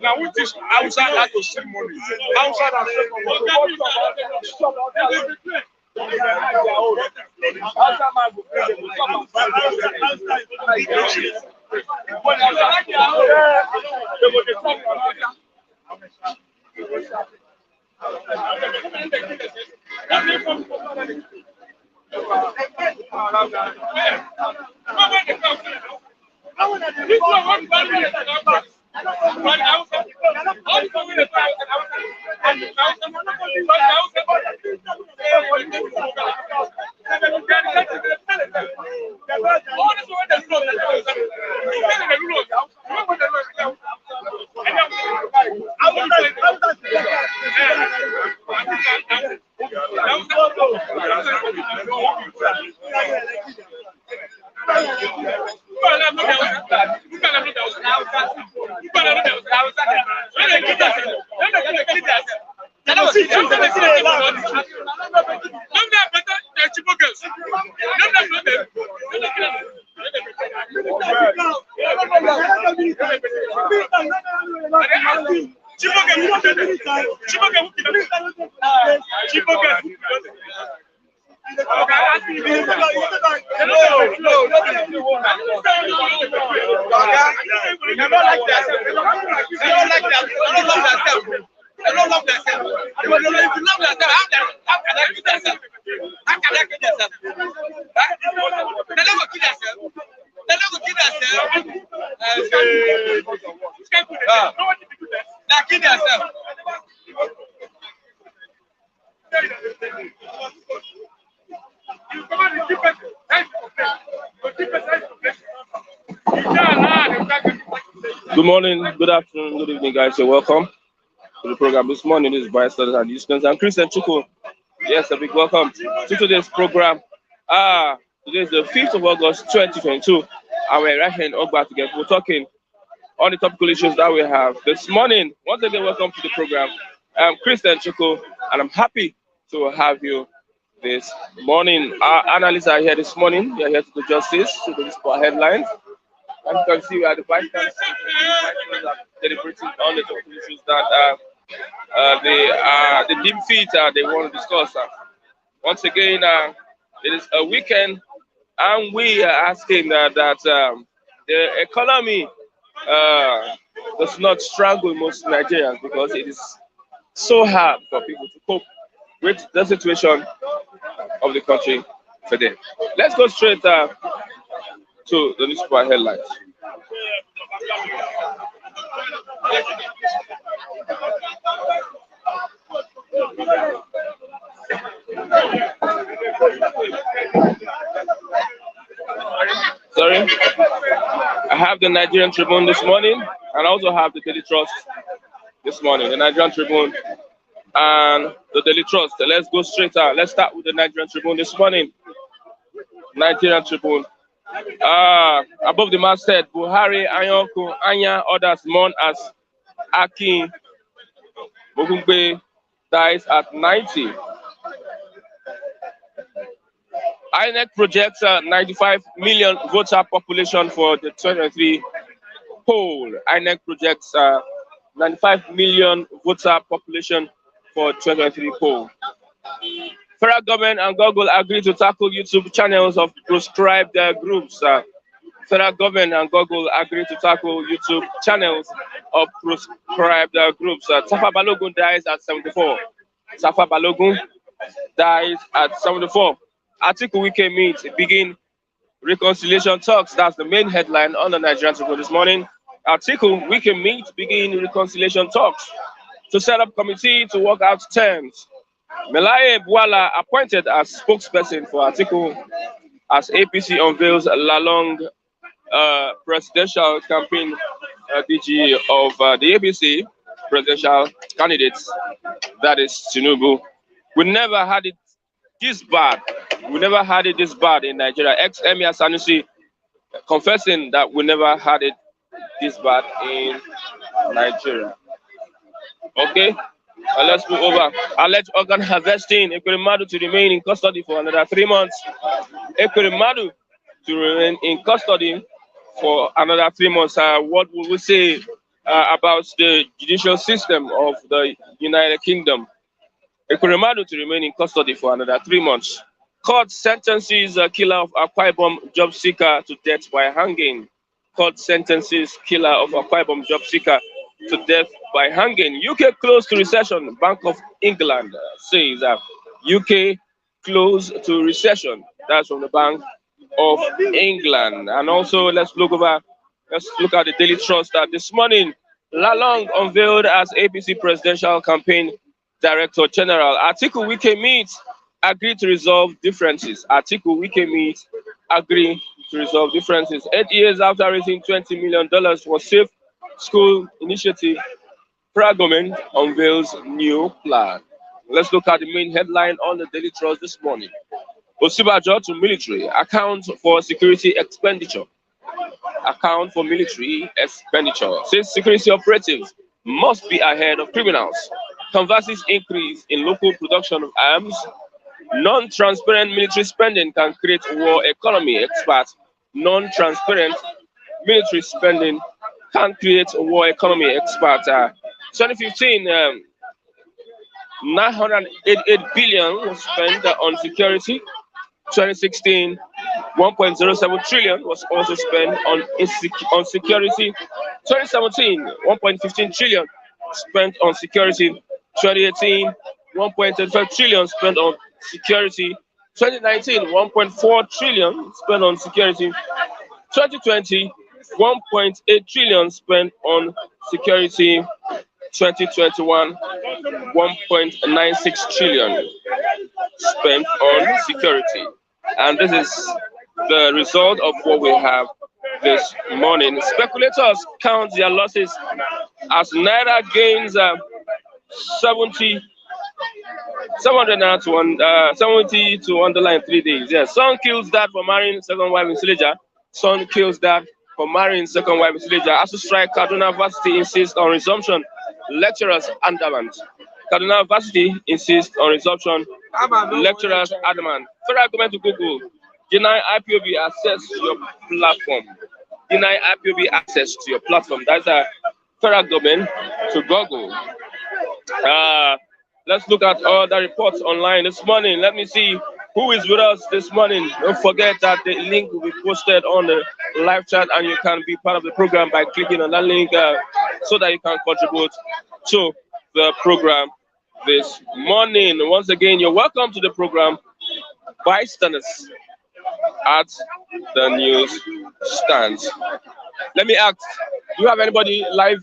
Now with this outside had to send money. Outside and Good morning, good afternoon, good evening, guys. You're welcome to the program. This morning this is Bryce and Houston and Christian Chuku. Yes, a big welcome to today's program. Today is the 5th of August 2022, and we're right here in Ogba together. We're talking on the topical issues that we have this morning. Once again, welcome to the program. I'm Christian Chuku, and I'm happy to have you this morning. Our analysts are here this morning. We are here to do justice to the sport headlines. And you can see we are the vice chancellors deliberating on the topical issues that the deep feet they want to discuss. Once again, it is a weekend, and we are asking that the economy does not strangle most Nigerians, because it is so hard for people to cope with the situation of the country today. Let's go straight to the newspaper headlines. sorry. I have the Nigerian Tribune this morning, and I also have the Daily Trust this morning. The Nigerian Tribune and the Daily Trust. Let's go straight out. Let's start with the Nigerian Tribune this morning. Nigerian Tribune. Above the masthead, Buhari, Anyoko, Anya, others mourn as Akin Mogungbe dies at 90. INEC projects 95 million voter population for the 2023 poll. INEC projects 95 million voter population for 2023 poll. Federal government and Google agree to tackle YouTube channels of proscribed groups. Federal government and Google agree to tackle YouTube channels of proscribed groups. Tafa Balogun dies at 74. Tafa Balogun dies at 74. ATIKU WIKE meet begin reconciliation talks. That's the main headline on the Nigerian Tribune this morning. ATIKU WIKE meet begin reconciliation talks to set up committee to work out terms. Melaye Bwala appointed as spokesperson for ATIKU as APC unveils Lalong presidential campaign DG of the APC presidential candidates. That is Tinubu. We never had it this bad. We never had it this bad in Nigeria. Ex-Emir Sanusi confessing that we never had it this bad in Nigeria. Okay, let's move over. Alleged organ harvesting. Ekweremadu to remain in custody for another 3 months. Ekweremadu to remain in custody for another 3 months. What will we say about the judicial system of the United Kingdom? Ekweremadu to remain in custody for another 3 months. Court sentences killer of Akwa Ibom job seeker to death by hanging. Court sentences killer of Akwa Ibom job seeker to death by hanging. UK close to recession. Bank of England says UK close to recession. That's from the Bank of England. And also let's look at the Daily Trust that this morning Lalong unveiled as APC presidential campaign Director General. ATIKU WIKE meet agree to resolve differences. ATIKU WIKE meet agree to resolve differences. 8 years after raising $20 million for Safe School Initiative, federal government unveils new plan. Let's look at the main headline on the Daily Trust this morning. Osibajo to military, account for security expenditure. Account for military expenditure. Says security operatives must be ahead of criminals. Converses increase in local production of arms. Non-transparent military spending can create war economy. Experts. Non-transparent military spending can create a war economy. Experts. 2015, 988 billion was spent on security. 2016, 1.07 trillion was also spent on security. 2017, 1.15 trillion spent on security. 2018, 1.35 trillion spent on security. 2019, 1.4 trillion spent on security. 2020, 1.8 trillion spent on security. 2021, 1.96 trillion spent on security. And this is the result of what we have this morning. Speculators count their losses as Naira gains 70 to underline 3 days. Yes, son kills dad for marrying second wife in Sileja. Son kills dad for marrying second wife in Sileja. ASU strike, Kaduna University insists on resumption. Lecturers adamant. Kaduna University insists on resumption. Lecturers adamant. Federal government to Google. Deny IPOB access to your platform. Deny IPOB access to your platform. That's a federal government to Google. Let's look at all the reports online this morning. Let me see who is with us this morning. Don't forget that the link will be posted on the live chat, and you can be part of the program by clicking on that link so that you can contribute to the program this morning. Once again, you're welcome to the program. Bystanders at the news stands. Let me ask, do you have anybody live?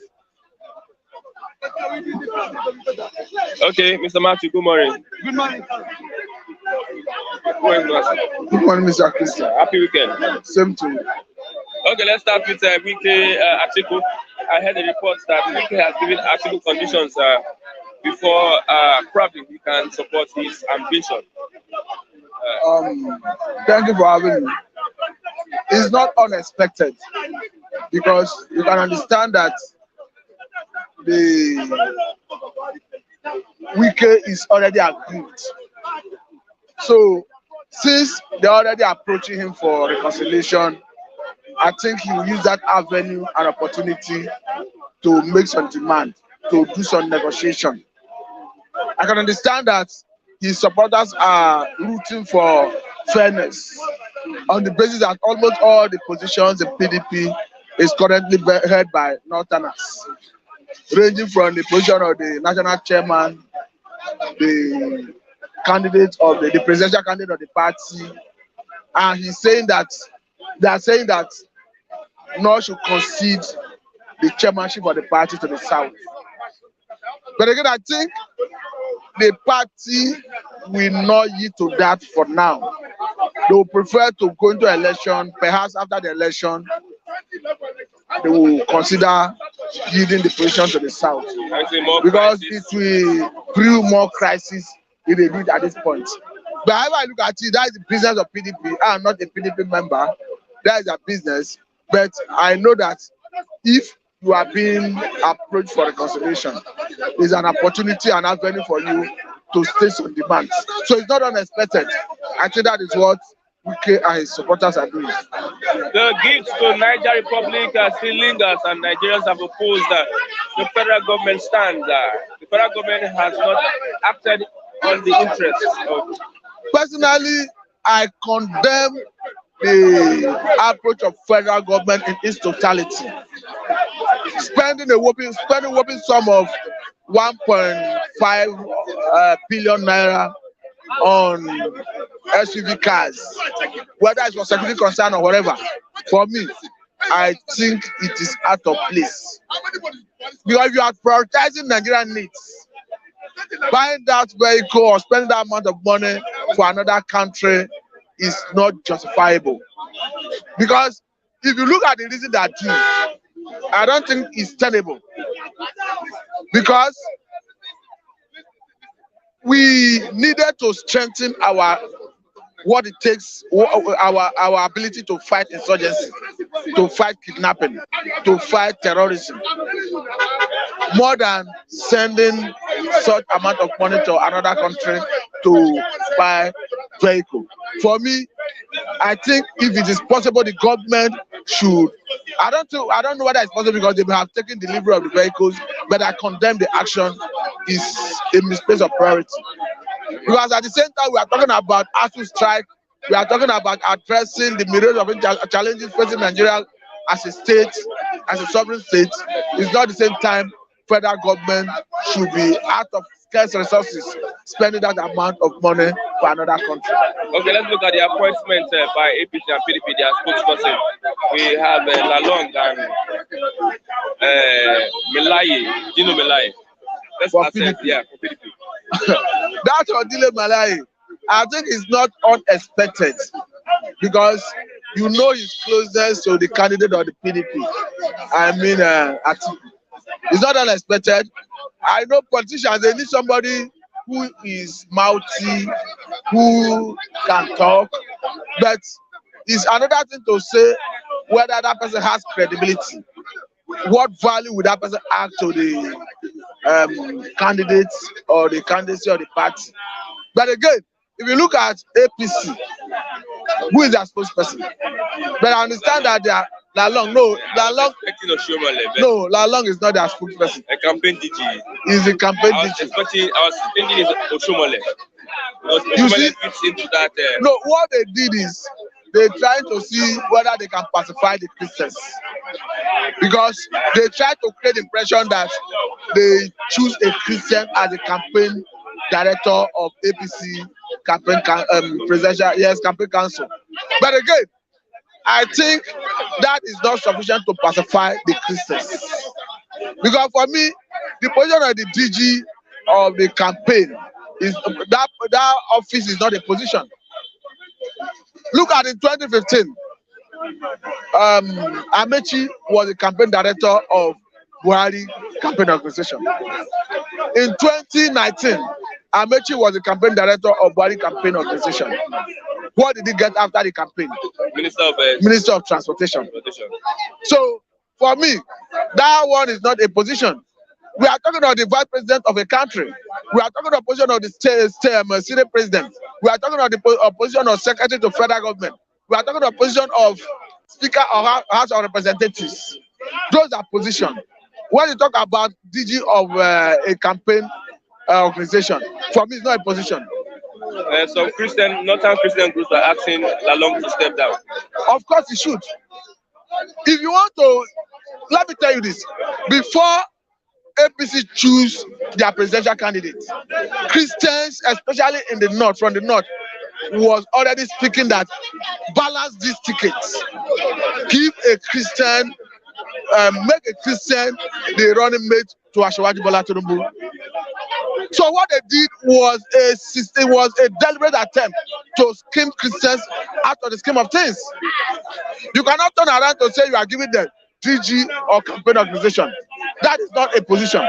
Okay, Mr. Matthew, good morning. Good morning. Good morning, Good morning, Mr. Christian. Happy weekend. Same to you. Okay, let's start with WIKE ATIKU. I heard the reports that WIKE has given ATIKU conditions before probably he can support his ambition. Thank you for having me. It's not unexpected because you can understand that the WIKE is already agreed. So since they're already approaching him for reconciliation, I think he will use that avenue and opportunity to make some demand, to do some negotiation. I can understand that his supporters are rooting for fairness on the basis that almost all the positions in PDP is currently held by Northerners, ranging from the position of the national chairman, the candidate of the presidential candidate of the party, and he's saying that they are saying that North should concede the chairmanship of the party to the South. But again, I think the party will not yield to that for now. They will prefer to go into election. Perhaps after the election, they will consider yielding the position to the South, because it will brew more crisis in the region at this point. But however I look at it, that is the business of PDP. I am not a PDP member. That is a business. But I know that if you are being approached for reconciliation, it's an opportunity and avenue for you to state some demands. So it's not unexpected. I think that is what WIKE and his supporters are doing. The gifts to Niger Republic still lingers, and Nigerians have opposed the federal government stand. The federal government has not acted on the interests of. Personally, I condemn the approach of federal government in its totality. Spending a whopping sum of 1.5 billion naira on SUV cars, whether it's for security concern or whatever. For me, I think it is out of place. Because you are prioritizing Nigerian needs. Buying that vehicle or spending that amount of money for another country is not justifiable. Because if you look at the reason that I don't think it's tenable. Because we needed to strengthen what it takes, our ability to fight insurgency, to fight kidnapping, to fight terrorism, more than sending such amount of money to another country to buy vehicle. For me, I think if it is possible, the government should. I don't know whether it's possible because they may have taken delivery of the vehicles, but I condemn the action. Is a misplaced of priority. Because at the same time, we are talking about ASU strike. We are talking about addressing the myriad of challenges facing Nigeria as a state, as a sovereign state. It's not the same time federal government should be out of scarce resources spending that amount of money for another country. Okay, let's look at the appointment by APC and PDP, their spokesperson. We have Lalong and Melaye, Dino Melaye. For PDP. Yeah, for PDP. That Odile Malaye, I think it's not unexpected because you know his closeness to the candidate of the PDP. I mean, ATIKU. It's not unexpected. I know politicians, they need somebody who is mouthy, who can talk, but it's another thing to say whether that person has credibility. What value would that person add to the candidates or the candidacy of the party? But again, if you look at APC, who is their spokesperson? But I understand that they are Lalong. No, Lalong is not their spokesperson. A campaign DG. He's a campaign DG. I was thinking it's Oshomole. You see, fits into that. No, what they did is they tried to see whether they can pacify the Christians. Because they tried to create the impression that they choose a Christian as the campaign director of APC campaign campaign council. But again, I think that is not sufficient to pacify the Christians. Because for me, the position of the DG of the campaign is that office is not a position. Look at in 2015, Amechi was the campaign director of Buhari campaign organization. In 2019, Amechi was the campaign director of Buhari campaign organization. What did he get after the campaign? Minister of Transportation. So for me, that one is not a position. We are talking about the vice president of a country. We are talking about the position of the Senate president. We are talking about the position of secretary to federal government. We are talking about the position of speaker of House of Representatives. Those are positions. When you talk about DG of a campaign organization, for me, it's not a position. Some Northern Christian groups are asking Lalong to step down. Of course, he should. If you want to, let me tell you this: before APC choose their presidential candidate, Christians, especially in the north, from the north, was already speaking that balance these tickets, give a Christian, make a Christian the running mate to Asiwaju Bola Tinubu. So what they did was a deliberate attempt to skim Christians out of the scheme of things. You cannot turn around to say you are giving them DG or campaign organization. That is not a position.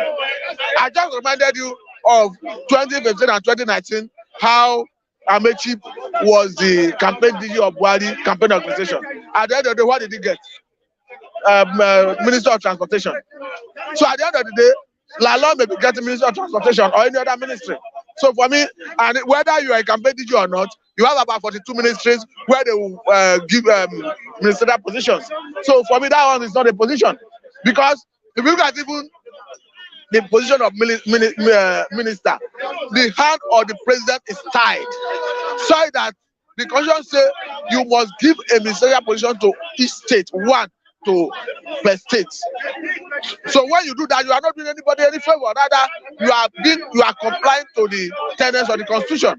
I just reminded you of 2015 and 2019, how Amechi was the campaign DG of Buhari campaign organization. At the end of the day, what did he get? Minister of Transportation. So at the end of the day, Lalong may be getting Minister of Transportation or any other ministry. So for me, and whether you are a campaign DG or not, you have about 42 ministries where they will give ministerial positions. So for me, that one is not a position. Because if you look at even the position of minister, the hand of the president is tied. So that the constitution say you must give a ministerial position to each state, one to per state. So when you do that, you are not doing anybody any favor. Rather, you are complying to the tenets of the constitution.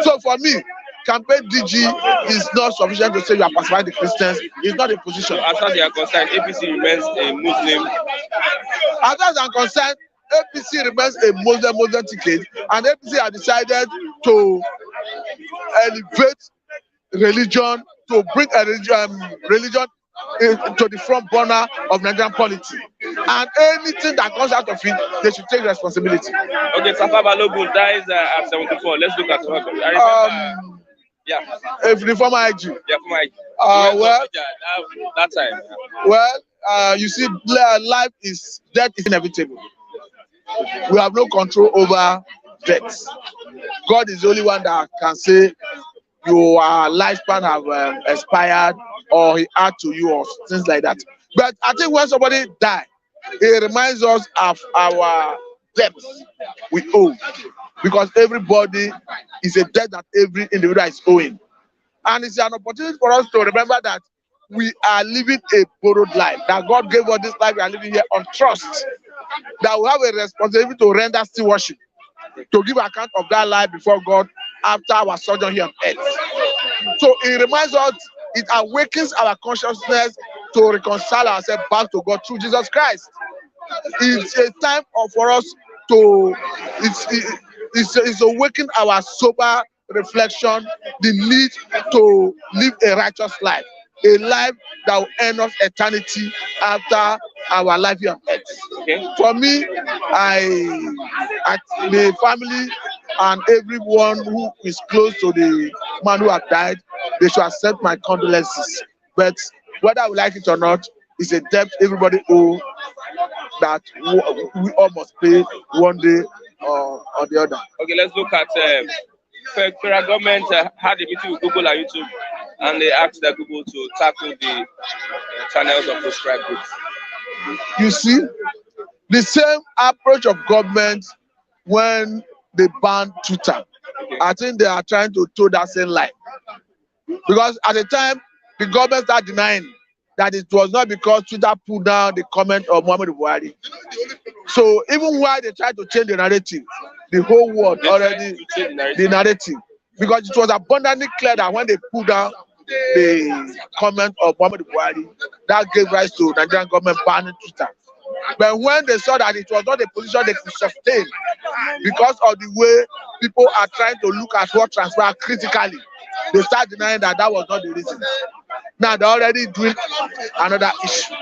So for me, campaign DG is not sufficient to say you are pacifying the Christians. It's not a position. As far as they are concerned, APC remains a Muslim. As far as I'm concerned, APC remains a Muslim ticket, and APC has decided to elevate religion, to bring a religion to the front burner of Nigerian politics. And anything that comes out of it, they should take responsibility. Okay, Tafa Balogun dies at 74. Let's look at what yeah. If the former IG. Yeah, former IG. Well, that time. Well, you see, death is inevitable. We have no control over death. God is the only one that can say your lifespan have expired, or he add to you, or things like that. But I think when somebody dies, it reminds us of our debts we owe, because everybody is a debt that every individual is owing, and it's an opportunity for us to remember that we are living a borrowed life, that God gave us this life we are living here on trust, that we have a responsibility to render stewardship, to give account of that life before God after our sojourn here on earth. So it reminds us, it awakens our consciousness to reconcile ourselves back to God through Jesus Christ. It's a time for us to, it's awaken our sober reflection, the need to live a righteous life, a life that will earn us eternity after our life here on earth. Okay. For me, the family and everyone who is close to the man who has died, they should accept my condolences. But whether we like it or not, it's a debt everybody owes that we all must pay one day or the other. Okay, let's look at federal government had a meeting with Google and YouTube, and they asked that Google to tackle the channels of prescribed groups. You see, the same approach of government when they banned Twitter. I think they are trying to toe that same line. Because at the time, the government started denying that it was not because Twitter pulled down the comment of Muhammadu Buhari. So even while they tried to change the narrative, the whole world already the narrative. Because it was abundantly clear that when they pulled down the comment of Muhammadu Buhari, that gave rise to Nigerian government banning Twitter. But when they saw that it was not a position they could sustain because of the way people are trying to look at what transpired critically, they start denying that that was not the reason. Now they're already doing another issue,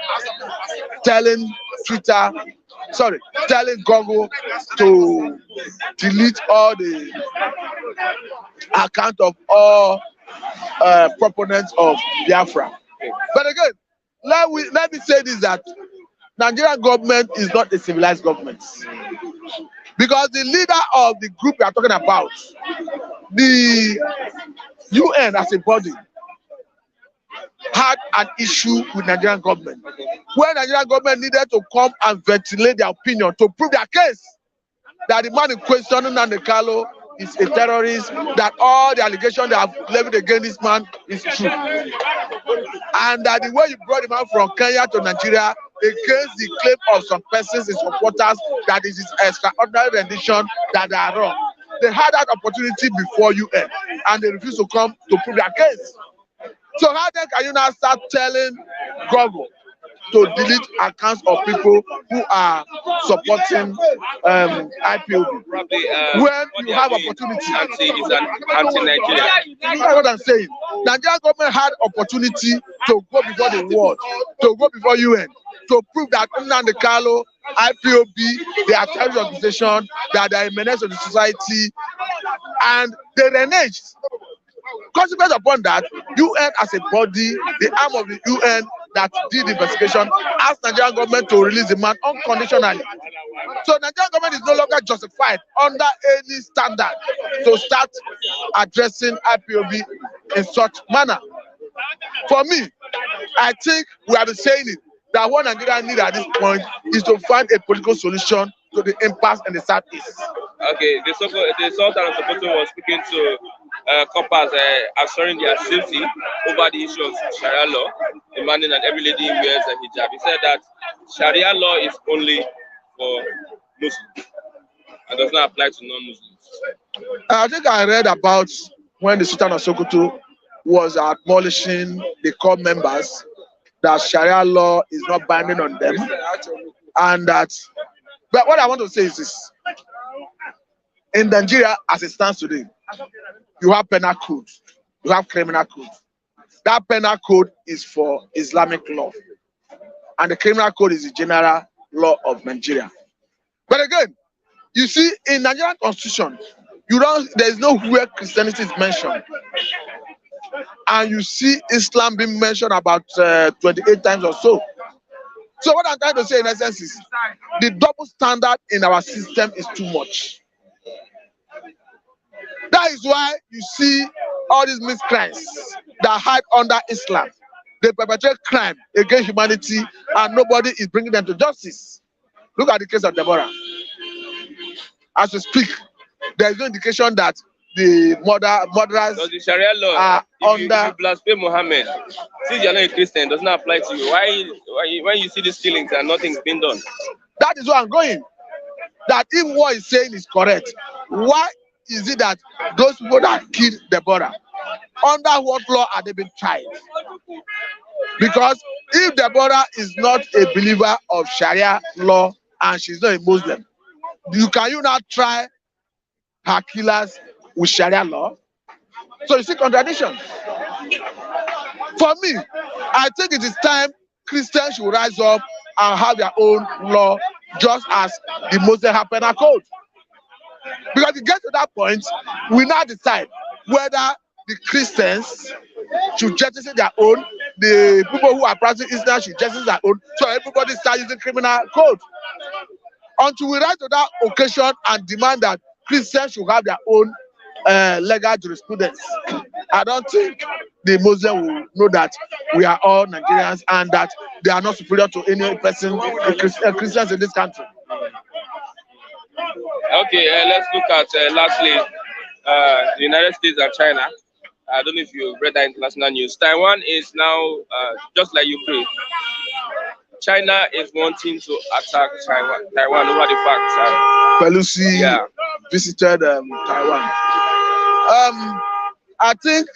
telling Google to delete all the account of all proponents of Biafra. But again, let me say this, that Nigerian government is not a civilized government. Because the leader of the group we are talking about, the UN as a body, had an issue with Nigerian government. Where Nigerian government needed to come and ventilate their opinion to prove their case that the man in question, Nnamdi Kanu, is a terrorist, that all the allegations they have leveled against this man is true. And that the way you brought him out from Kenya to Nigeria against the claim of some persons and supporters that is his extraordinary rendition, that they are wrong. They had that opportunity before UN and they refused to come to prove their case. So how then can you now start telling Google to delete accounts of people who are supporting IPOB when you have opportunity? Is an anti-Nigeria. That's what I'm saying. Nigerian government had opportunity to go before the world, to go before UN, to prove that Nnamdi Kanu, IPOB, they are terrorist organization, that they are a menace to the society, and they reneged. Consequence upon that, UN as a body, the arm of the UN that did the investigation, asked Nigerian government to release the man unconditionally. So Nigerian government is no longer justified under any standard to start addressing IPOB in such manner. For me, I think we have been saying it, that what Nigeria needs at this point is to find a political solution to the impasse in the Southeast. Okay, the Sultan of Sokoto was speaking to coppers assuring their safety over the issue of Sharia law, demanding that every lady wears a hijab. He said that Sharia law is only for Muslims and does not apply to non-Muslims. I think I read about when the Sultan of Sokoto was admonishing the core members that Sharia law is not binding on them, and that. But what I want to say is this: in Nigeria, as it stands today, you have penal code, you have criminal code. That penal code is for Islamic law, and the criminal code is the general law of Nigeria. But again, you see, in Nigerian constitution, there is nowhere Christianity is mentioned, and you see Islam being mentioned about 28 times or so. So what I'm trying to say in essence is the double standard in our system is too much. That is why you see all these miscreants that hide under Islam. They perpetrate crime against humanity and nobody is bringing them to justice. Look at the case of Deborah. As we speak, there is no indication that the murderers the Sharia law are if you blaspheme Muhammad, since you're not a Christian, it does not apply to you. Why when you see these killings and nothing's been done? That is where I'm going. That if what he's saying is correct, why is it that those people that killed Deborah, under what law are they being tried? Because if Deborah is not a believer of Sharia law and she's not a Muslim, can you not try her killers with Sharia law? So you see contradiction. For me, I think it is time Christians should rise up and have their own law, just as the Muslims have penal code. Because it gets to that point, we now decide whether the Christians should jettison their own, the people who are practicing Islam should jettison their own, so everybody start using criminal code. Until we rise to that occasion and demand that Christians should have their own legal jurisprudence, I don't think the Muslim will know that we are all Nigerians and that they are not superior to any person, Christians in this country. Okay, let's look at lastly the United States and China. I don't know if you read that international news. Taiwan is now just like Ukraine. China is wanting to attack Taiwan over the fact Pelosi visited Taiwan. I think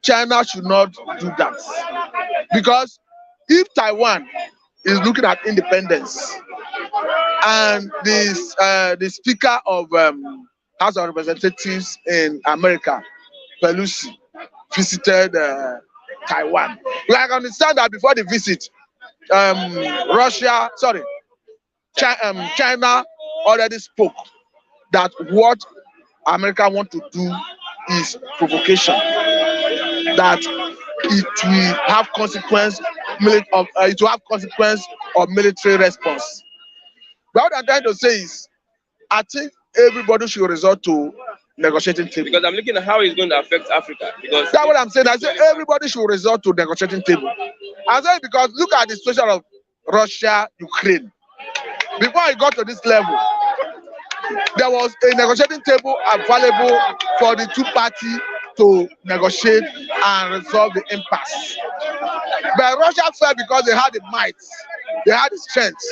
China should not do that, because if Taiwan is looking at independence and the Speaker of House of Representatives in America, Pelosi, visited Taiwan. Like I understand that before the visit, China already spoke that what America want to do is provocation, that it will have consequence of military response. But what I'm trying to say is, I think everybody should resort to negotiating table. Because I'm looking at how it's going to affect Africa. Because that's what I'm saying. I say everybody should resort to negotiating table. I say because look at the situation of Russia, Ukraine. Before I got to this level, there was a negotiating table available for the two parties to negotiate and resolve the impasse. But Russia felt because they had the might, they had the strength,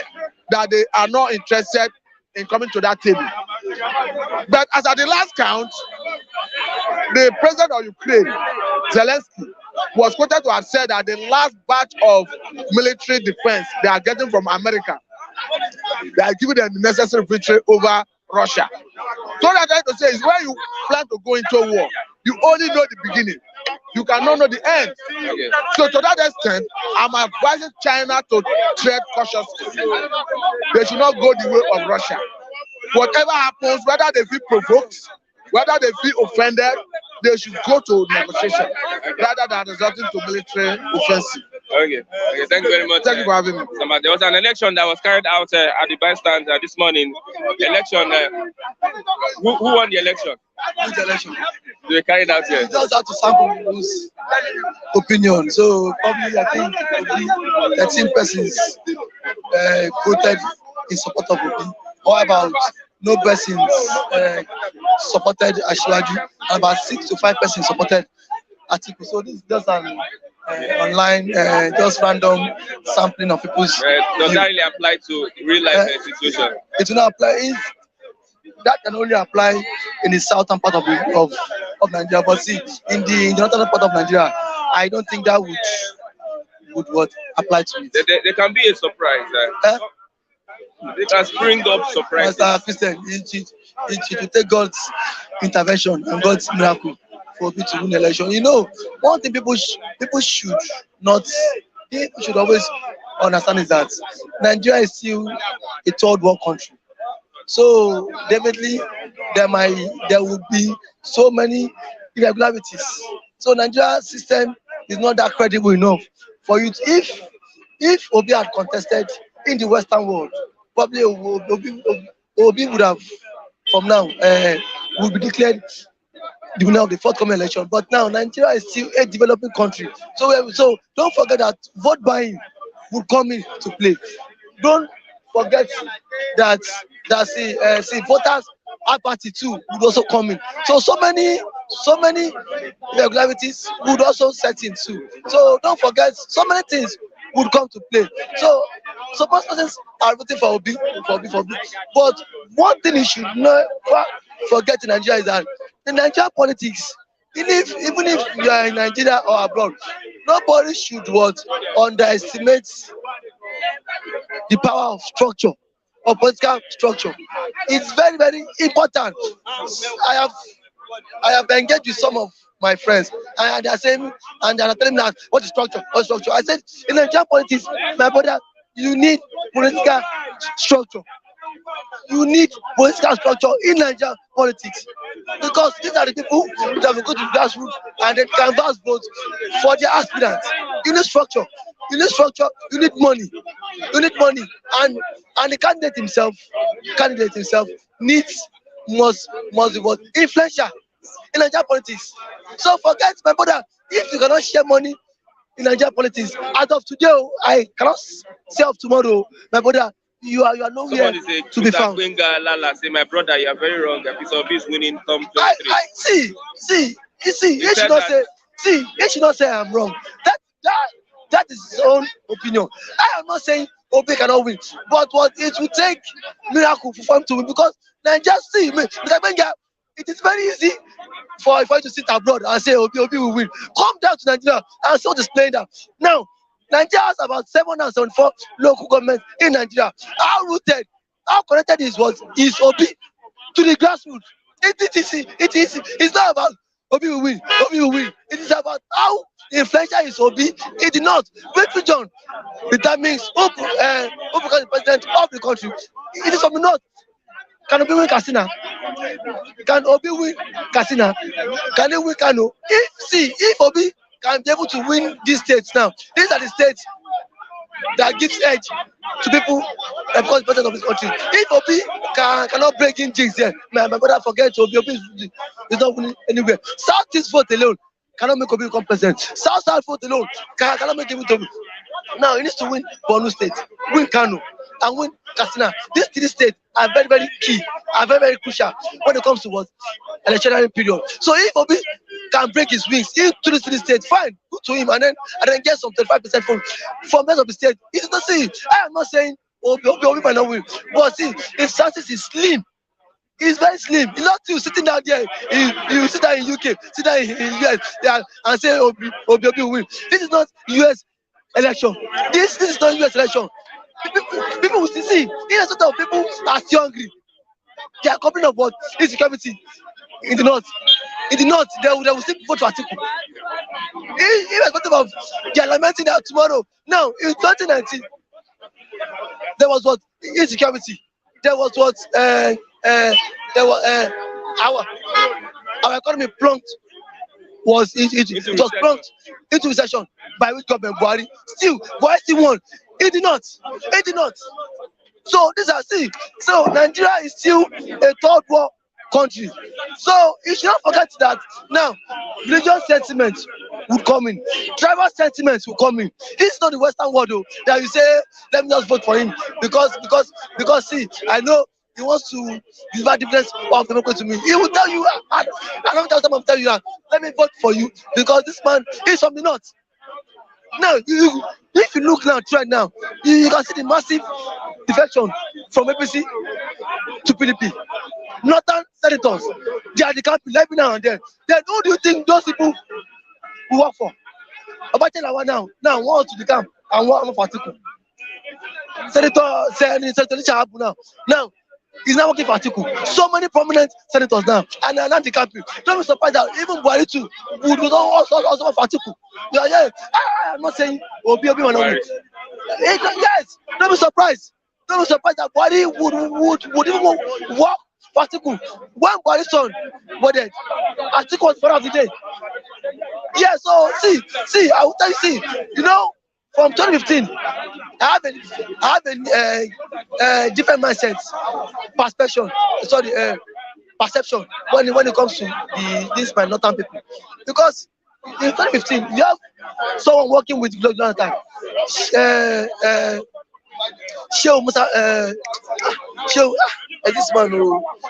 that they are not interested in coming to that table. But as at the last count, the president of Ukraine, Zelensky, was quoted to have said that the last batch of military defense they are getting from America, they are giving them the necessary victory over Russia. So what I'm trying to say is, when you plan to go into war, you only know the beginning. You cannot know the end. okay. So to that extent, I'm advising China to tread cautiously. They should not go the way of Russia. Whatever happens, whether they feel provoked, whether they feel offended, they should go to negotiation rather than resorting to military offensive. Okay. Thank you very much. Thank you for having me. There was an election that was carried out at the bystand this morning. The election. Who won the election? Which election? They carried out here. You just have to sample people's opinion. So probably I think 13 persons voted in support of Obi. How about no persons supported Ashwaju, and about 6 to 5 persons supported ATIKU. So this is just an online, just random sampling of people's. Does that really apply to real life situation? It will not apply. That can only apply in the southern part of Nigeria. But see, in the northern part of Nigeria, I don't think that would apply to it. There can be a surprise. They can spring up surprises. Mr. Christian, it will take God's intervention and God's miracle for me to win the election. You know, one thing people should always understand is that Nigeria is still a third world country. So definitely there will be so many irregularities. So Nigeria system is not that credible enough for you to, if Obi had contested in the Western world, probably Obi would have, from now, would be declared the winner of the forthcoming election. But now Nigeria is still a developing country. So don't forget that vote buying would come into play. Don't forget that voters apathy too would also come in. So many irregularities would also set in too. So don't forget, so many things would come to play. So most persons are voting for Obi. But one thing you should never forget in Nigeria is that in Nigerian politics, even if you are in Nigeria or abroad, nobody should underestimate the power of structure, of political structure. It's very, very important. I have engaged with some of my friends, and they are saying, and they are telling me that what is structure? What structure? I said, in Nigerian politics, my brother, you need political structure. You need political structure in Nigerian politics, because these are the people that will go to the grassroots and then canvass votes for their aspirants. You need structure. You need structure. You need money. You need money, and the candidate himself must be what? Influential in Nigerian politics. So forget, my brother, if you cannot share money in Nigerian politics, as of today, I cannot say of tomorrow, my brother, you are nowhere to be found. Lala say, my brother, you are very wrong. Obi is winning come 23. I see. He should not say I'm wrong. That is his own opinion. I am not saying Obi cannot win, but what it will take miracle for him to win, because Nigeria, see, Mr. Benga, it is very easy for you to sit abroad and say Obi will win. Come down to Nigeria and see what is playing down. Now, Nigeria has about 774 local governments in Nigeria. How rooted, how connected is Obi to the grassroots? It's not about Obi will win. Obi will win. It is about how influential is Obi. It did not. Great region determines who becomes the president of the country. It is from the north. Can Obi win Katsina? Can Obi win Katsina? Can he win Kano? If Obi can be able to win these states now, these are the states that gives edge to people because president of this country. If Obi cannot break in jinx here, my brother forget Obi is not winning anywhere. Southeast vote alone cannot make Obi become president. South vote alone cannot make him to. Now he needs to win Borno State, win Kano, and win Katsina. These three states are very, very key, are very, very crucial when it comes to what electoral period. So if Obi can break his wings into these three states, fine, good to him, and then get some 35% from the rest of the state. It's not saying I am not saying Obi might not win, but see, his chances is slim. It's very slim. It's not you sitting down there. You sit down in UK, sit down in US, and say Obi will win. This is not US election. This is not US election. People will still see. Innocent of people are still hungry. They are complaining of what insecurity in the north. In the north, they will still vote for ATIKU. Irrespective of they are lamenting that tomorrow. Now in 2019, there was what insecurity. There was what our economy plunked. It was plunked into recession by which government Buhari. Still, Buhari still won. It did not. So these are so Nigeria is still a third world country. So you should not forget that now religious sentiments will come in, tribal sentiments will come in. This is not the Western world though, that you say let me just vote for him because see, I know he wants to deliver difference of democracy to me. He will tell you, I don't tell someone tell you that let me vote for you because this man is from the north. Now if you look now right now, you can see the massive defection from APC to PDP. Northern senators, they are the campaign every now and then. Then who do you think those people will work for? About now one to the camp and one for ATIKU. Senator now he's now working for ATIKU. So many prominent senators now, and now the campaign. Don't be surprised that even Buhari too would also for ATIKU. Yeah, I'm not saying Obi will not win. Yes, don't be surprised. Don't be surprised that Buhari would even work for ATIKU. When Buhari's son was dead, ATIKU was part of the day. Yeah, so see, I will tell you, you know, from 2015, I have a different mindset, perception when it comes to these my northern people, because in 2015 you have someone working with Jonathan, Shehu Musa, this man,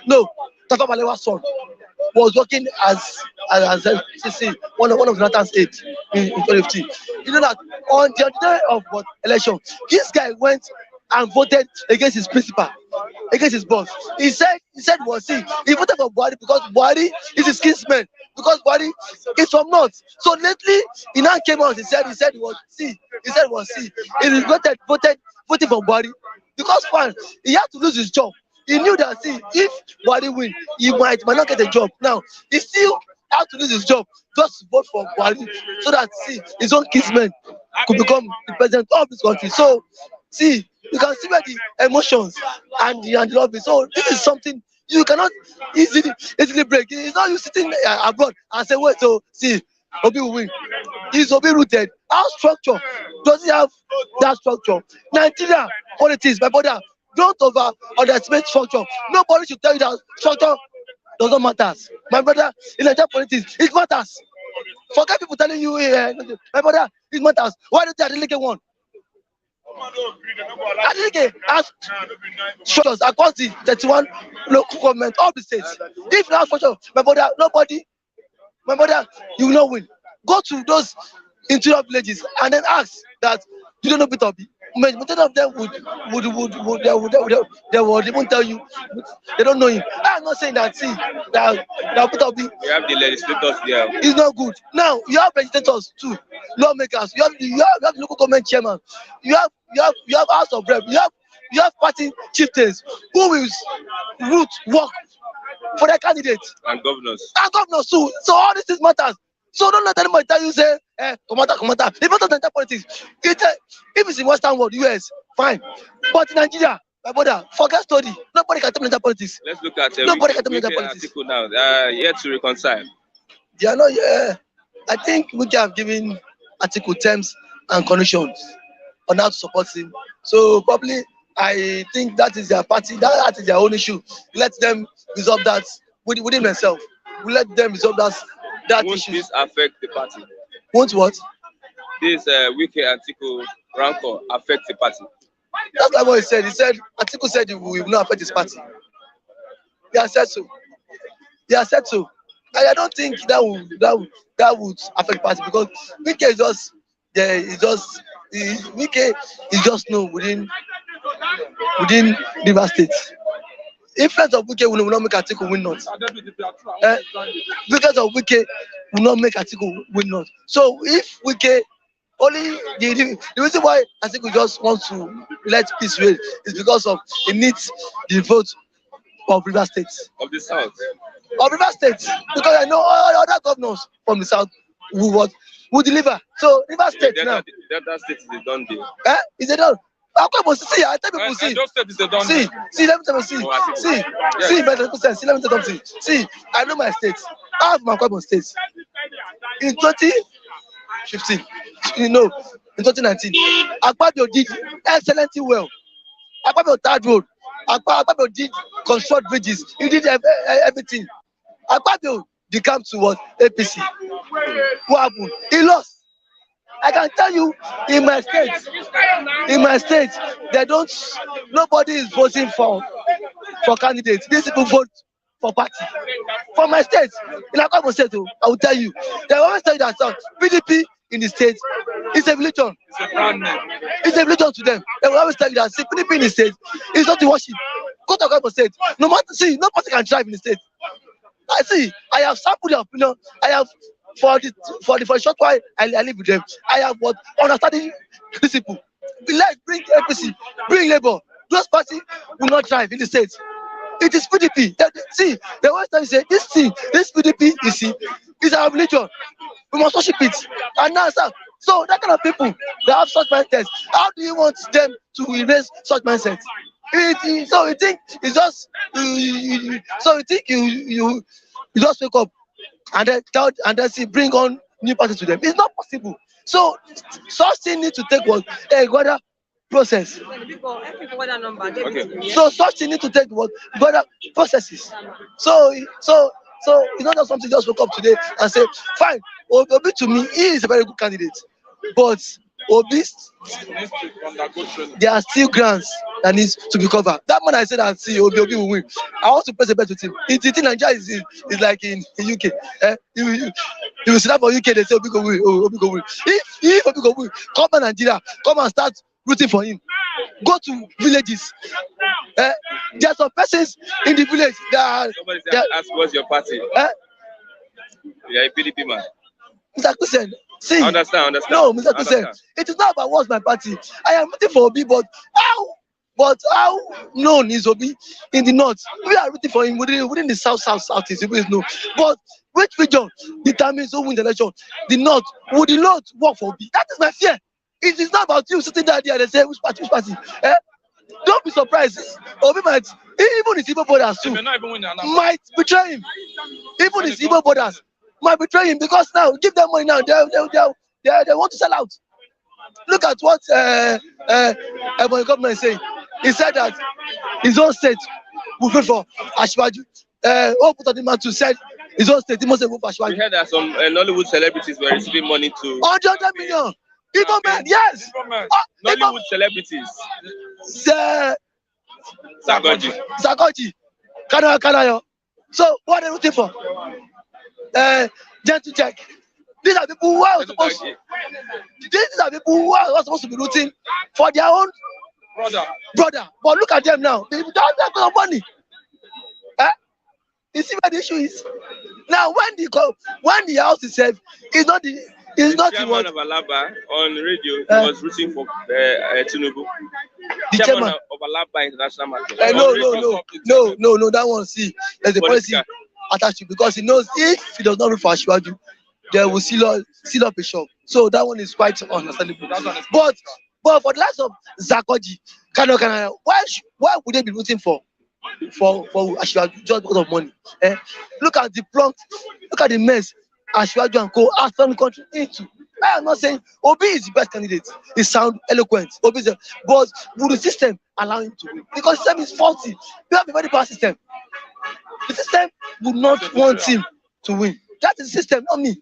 no, Tafa Balewa's son was working as one of Jonathan's aides in 2015. You know that on the day of what election, this guy went and voted against his principal, against his boss. He said he voted for Buhari because Buhari is his kinsman, because Buhari is from north. So lately he now came out. He said it was C. He regretted voting for Buhari because fine, he had to lose his job. He knew that if Buhari win, he might not get a job. Now he still had to lose his job just to vote for Buhari so that his own kinsman could become the president of this country. So you can see where the emotions and the love is. So this is something you cannot easily break. It's not you sitting abroad and say, wait, so Obi will win. Is Obi rooted? Our structure, does he have that structure? Nigeria politics, my brother, don't underestimate structure. Nobody should tell you that structure does not matter. My brother, in Nigeria politics, it matters. Forget people telling you, my brother, it matters. Why don't they Adeleke one? Adeleke has structures across the 31 local government of the states. If now structure, my brother, you will not win. Go to those interior villages and then ask that you don't know BoT. Majority of them would even tell you they don't know him. I'm not saying that that BoT. We have the legislators there. It's not good. Now you have legislators too, lawmakers. You have the local government chairman. You have House of Rep. You have party chieftains who will work for their candidates. And governors. And governors too. So all these things matters. So don't let anybody tell you, say, come on. It matters in politics. If it's in Western world, US, fine. But in Nigeria, my brother, forget study. Nobody can tell me politics. Let's look at nobody can tell me politics. ATIKU now. Yet to reconcile. They are not. I think we have given ATIKU terms and conditions on how to support him. So probably I think that is their party. That is their own issue. Let them resolve that within themselves. We let them resolve that Won't issue. this affect the party? Won't what? This WIKE ATIKU rancor affect the party? That's like what he said. He said ATIKU said it will not affect his party. They have said so. They have said so. And I don't think that would affect party because WIKE is just there. WIKE is just known within Rivers State. Influence of WIKE will not make ATIKU win not. Influence of WIKE will not make ATIKU win not. So if WIKE only the reason why ATIKU just wants to let peace reign is because of it needs the vote of Rivers State. Of the South. Of Rivers State, because I know all other governors from the South will deliver. So Rivers State now. That state is a done deal. Is it done? How come see? I tell people see. Just said it's a done See, deal. let me tell you, see, let me tell you something. See, I know my state. I have my Kwabon state. In 2015, in 2019, Akpabio did excellently well. Akpabio third road. Akpabio did construct bridges. He did everything. Akpabio became to what? APC. What happened? He lost. I can tell you, in my state, nobody is voting for candidates. These people vote for party. For my state, in Akwa State, I will tell you, they always tell you that PDP in the state is a religion. It's a religion to them. They will always tell you that PDP in the state is not to worship. Go to Akwa State. No matter, no person can drive in the state. I have sampled their opinion. I have for the short while I live with them. I have what understanding principle. Let's bring APC, bring Labour. Those parties will not drive in the state. It is PDP. The one time say this PDP is our religion. We must worship it. And now, sir, so that kind of people they have such mindsets. How do you want them to erase such mindsets? So you think it's just you just wake up and then bring on new parties to them. It's not possible. So such thing need to take what a greater process. Okay. So such thing need to take what greater processes. So it's not just something just wake up today and say, fine, Obi to me, he is a very good candidate. But Obi, there are still grants that needs to be covered. That man I said that Obi will win. I want to press a bet with him. It's in Nigeria is like in UK. You will see that for UK, they say Obi go win. Obi go win. If Obi go win, come to Nigeria, come and start rooting for him. Go to villages. There are some persons in the village that somebody said, ask what's your party? Yeah, a PDP man. Mr. Kusen, see. Understand. No, Mr. Kusen, it is not about what's my party. I am rooting for Obi, but how known is Obi in the north? We are rooting for him within the southeast. People know. But which region determines who wins the election? The north. Would the north work for Obi? That is my fear. It is not about you sitting there and they say which party. Don't be surprised. Obi might, even his Igbo brothers too, might betray him. Even his Igbo brothers might betray him because now give them money now. They want to sell out. Look at what the government is saying. He said that his own state will vote for Ashwaju. Oputotimatu said his own state he must vote for Ashwaju. We heard that some Nollywood celebrities were receiving money to 100 million. Igbo men, yes. Nollywood celebrities. Sagoji. Kanayo. So what are they looking for? Gentle check. These are people who are supposed to be rooting for their own brother. But look at them now. They don't have no money. You see what the issue is? Now when the house itself is not the chairman of Alaba on radio was rooting for Tinubu. The chairman of overlapped by international market. No. That one, see, there's a policy attached to it because he knows if he does not read for Ashwaju, they will seal up a shop. So that one is quite understandable. But for the likes of Zakoji, why would they be rooting for Ashwaju just because of money? Look at the plot, look at the mess Ashwaju and co are turning the country into. I am not saying Obi is the best candidate. He sounds eloquent. But will the system allow him to win? Because the system is faulty. We have a very bad system. The system would not want him to win. That is the system, not me.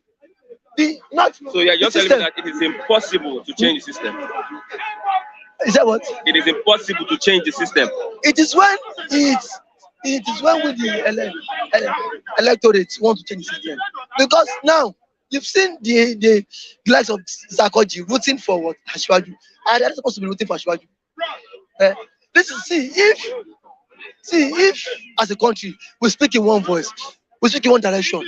So you're just telling me that it is impossible to change the system. Is that what? It is impossible to change the system. It is when we the electorate want to change the system. Because now you've seen the likes of Zakoji rooting for what? Ashwaju. And they're supposed to be rooting for Ashwaju. If as a country we speak in one voice, we speak in one direction,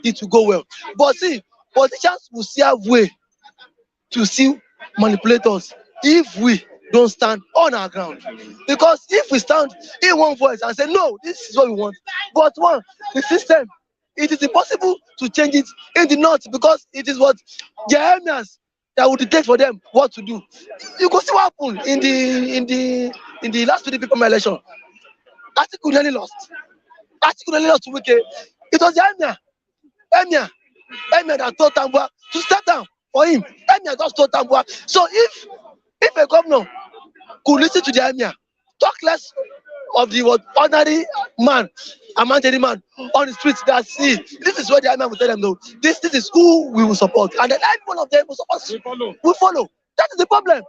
it will go well. But see, politicians will see a way to see manipulators if we don't stand on our ground. Because if we stand in one voice and say, no, this is what we want, but the system, it is impossible to change it in the north because it is what the emirs that would dictate for them what to do. You can see what happened in the last PDP primary election. ATIKU nearly lost. ATIKU nearly lost to WIKE. It was the emir that told Tambua to step down for him. Emir just told Tambua. So if a governor could listen to the emir, talk less of the ordinary man, a mandatory man on the streets that see, this is what the emir will tell them, no, this is who we will support. And then every one of them will support. We follow. That is the problem.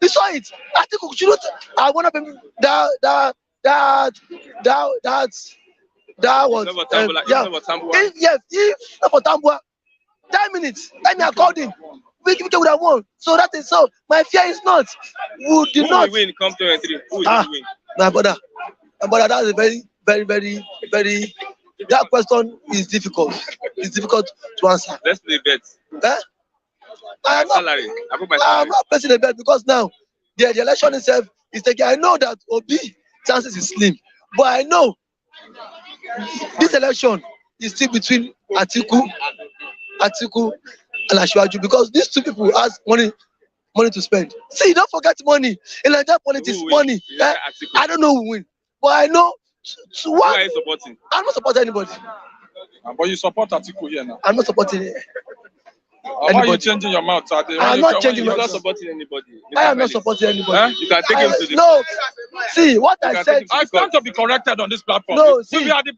We saw it. ATIKU should not want to be that was if not for Tambua, 10 minutes, Emir called him. We would have won. So that is so. My fear is not. Who will win come 23? Who will win? My brother, that is a very, very, very, very. That question is difficult. It's difficult to answer. Let's play bets. I'm not placing a bet because now the election itself is taking. I know that Obi chances is slim, but I know this election is still between ATIKU and Ashwaju because these two people has money to spend. See, don't forget money. In Nigerian politics, money. I don't know who win, but I know. Who are you supporting? I'm not supporting anybody. But you support ATIKU here now. I'm not supporting it. Why are you changing your mouth? I'm not changing my mouth. You're not supporting anybody. I am not supporting anybody. You can take him to the. No. See what I said. I stand to be corrected on this platform. No, see. We are the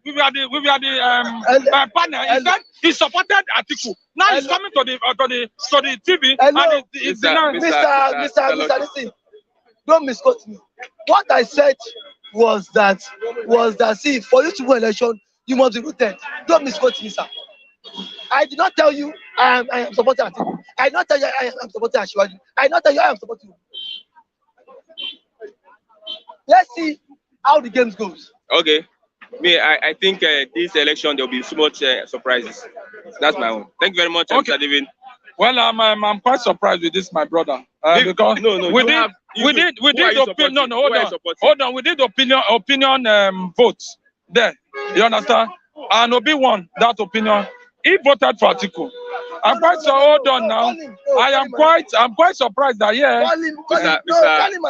partner. He said he supported ATIKU. Now he's coming to the TV. And it's Mr. Listen, don't misquote me. What I said was that see, for you to win election, you must be rooted. Don't misquote me, sir. I did not tell you I am supporting ATIKU. I did not tell you I am supporting Ashwaju. I did not tell you I am supporting you. Let's see how the games goes. Okay. I think this election there will be so much surprises. That's my own. Thank you very much, Mr. David. Well, I'm quite surprised with this, my brother. Because we did opinion. No, hold on. We did opinion votes there. You understand? And Obi won that opinion. He voted for ATIKU. I'm quite so hold on now. I'm quite surprised that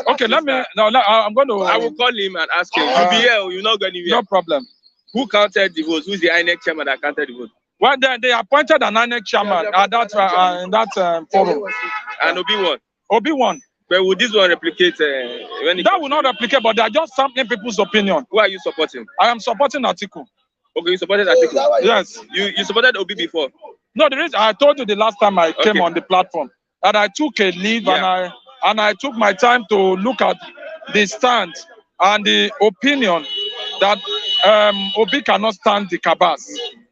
Okay, let me. No, I'm going to. I will call him and ask him. You'll be here. You're not going anywhere. No problem. Who counted the votes? Who's the INEC chairman that counted the vote? Well, they appointed an INEC chairman at that forum. And Obi won. Obi won. But would this one replicate? That will not replicate, but they are just sampling people's opinion. Who are you supporting? I am supporting ATIKU. Okay, you supported ATIKU? Yes. You supported Obi before? No, the reason I told you the last time I came on the platform that I took a leave and I took my time to look at the stand and the opinion that Obi cannot stand the cabas.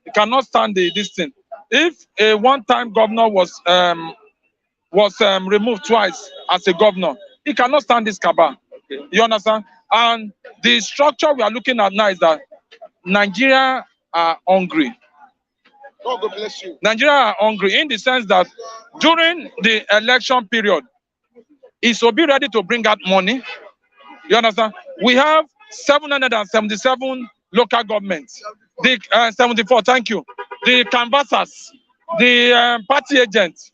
He cannot stand this thing. If a one-time governor was removed twice as a governor, he cannot stand this cabal. Okay. You understand? And the structure we are looking at now is that Nigeria are hungry. God bless you. Nigeria are hungry in the sense that during the election period, is Obi ready to bring out money? You understand? We have 777 local governments. The 74, thank you. The canvassers, the party agents.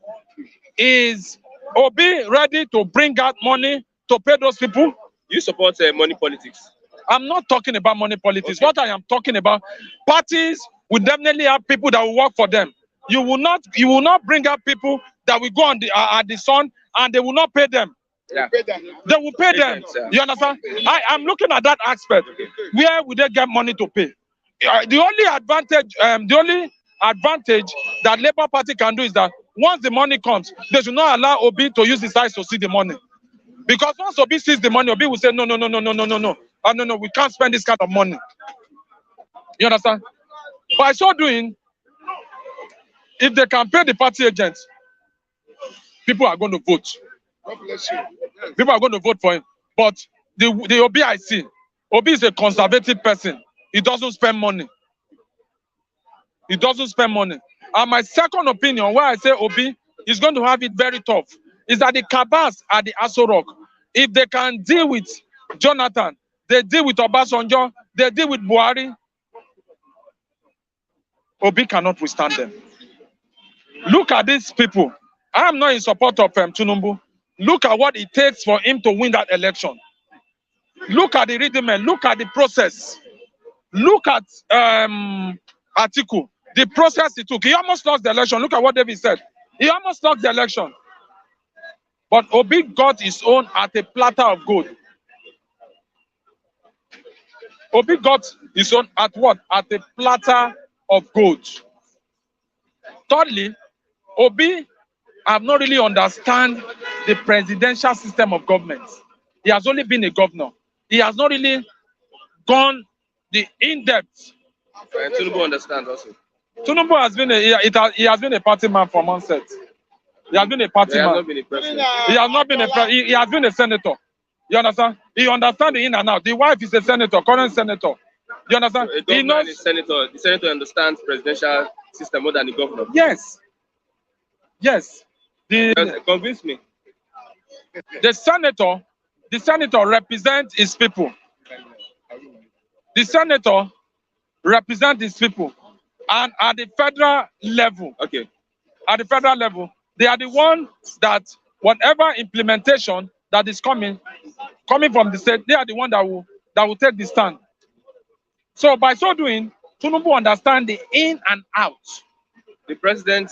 Is Obi ready to bring out money to pay those people? You support money politics? I'm not talking about money politics. Okay. What I am talking about, parties will definitely have people that will work for them. You will not bring out people that will go on the at the sun and they will not pay them. Yeah. They will pay them. You understand? I'm looking at that aspect. Where will they get money to pay? The only advantage that Labour Party can do is that once the money comes, they should not allow Obi to use his eyes to see the money. Because once Obi sees the money, Obi will say, no. No, we can't spend this kind of money. You understand? By so doing, if they can pay the party agents, people are going to vote. God bless you. People are going to vote for him. But the Obi I see, Obi is a conservative person. He doesn't spend money. He doesn't spend money. And my second opinion, why I say Obi is going to have it very tough, is that the cabals at the Aso Rock, if they can deal with Jonathan, they deal with Obasanjo, they deal with Buhari, Obi cannot withstand them. Look at these people. I am not in support of Tinubu. Look at what it takes for him to win that election. Look at the rhythm, look at the process. Look at ATIKU. The process he took. He almost lost the election. Look at what David said. He almost lost the election. But Obi got his own at a platter of gold. Obi got his own at what? At a platter of gold. Thirdly, Obi have not really understand the presidential system of government. He has only been a governor. He has not really gone the in-depth. Tinubu understands also. Tinubu has been he has been a party man from onset. He has been a party man. He has not been a president. He has been a senator. You understand? He understands the in and out. The wife is a senator, current senator. You understand? So he knows. The senator understands presidential system more than the governor. Yes. Yes. Convince me. The senator represents his people. The senator represents his people. And at the federal level, at the federal level, they are the one that whatever implementation that is coming from the state, they are the one that will take the stand. So by so doing, Tinubu understand the in and out. The president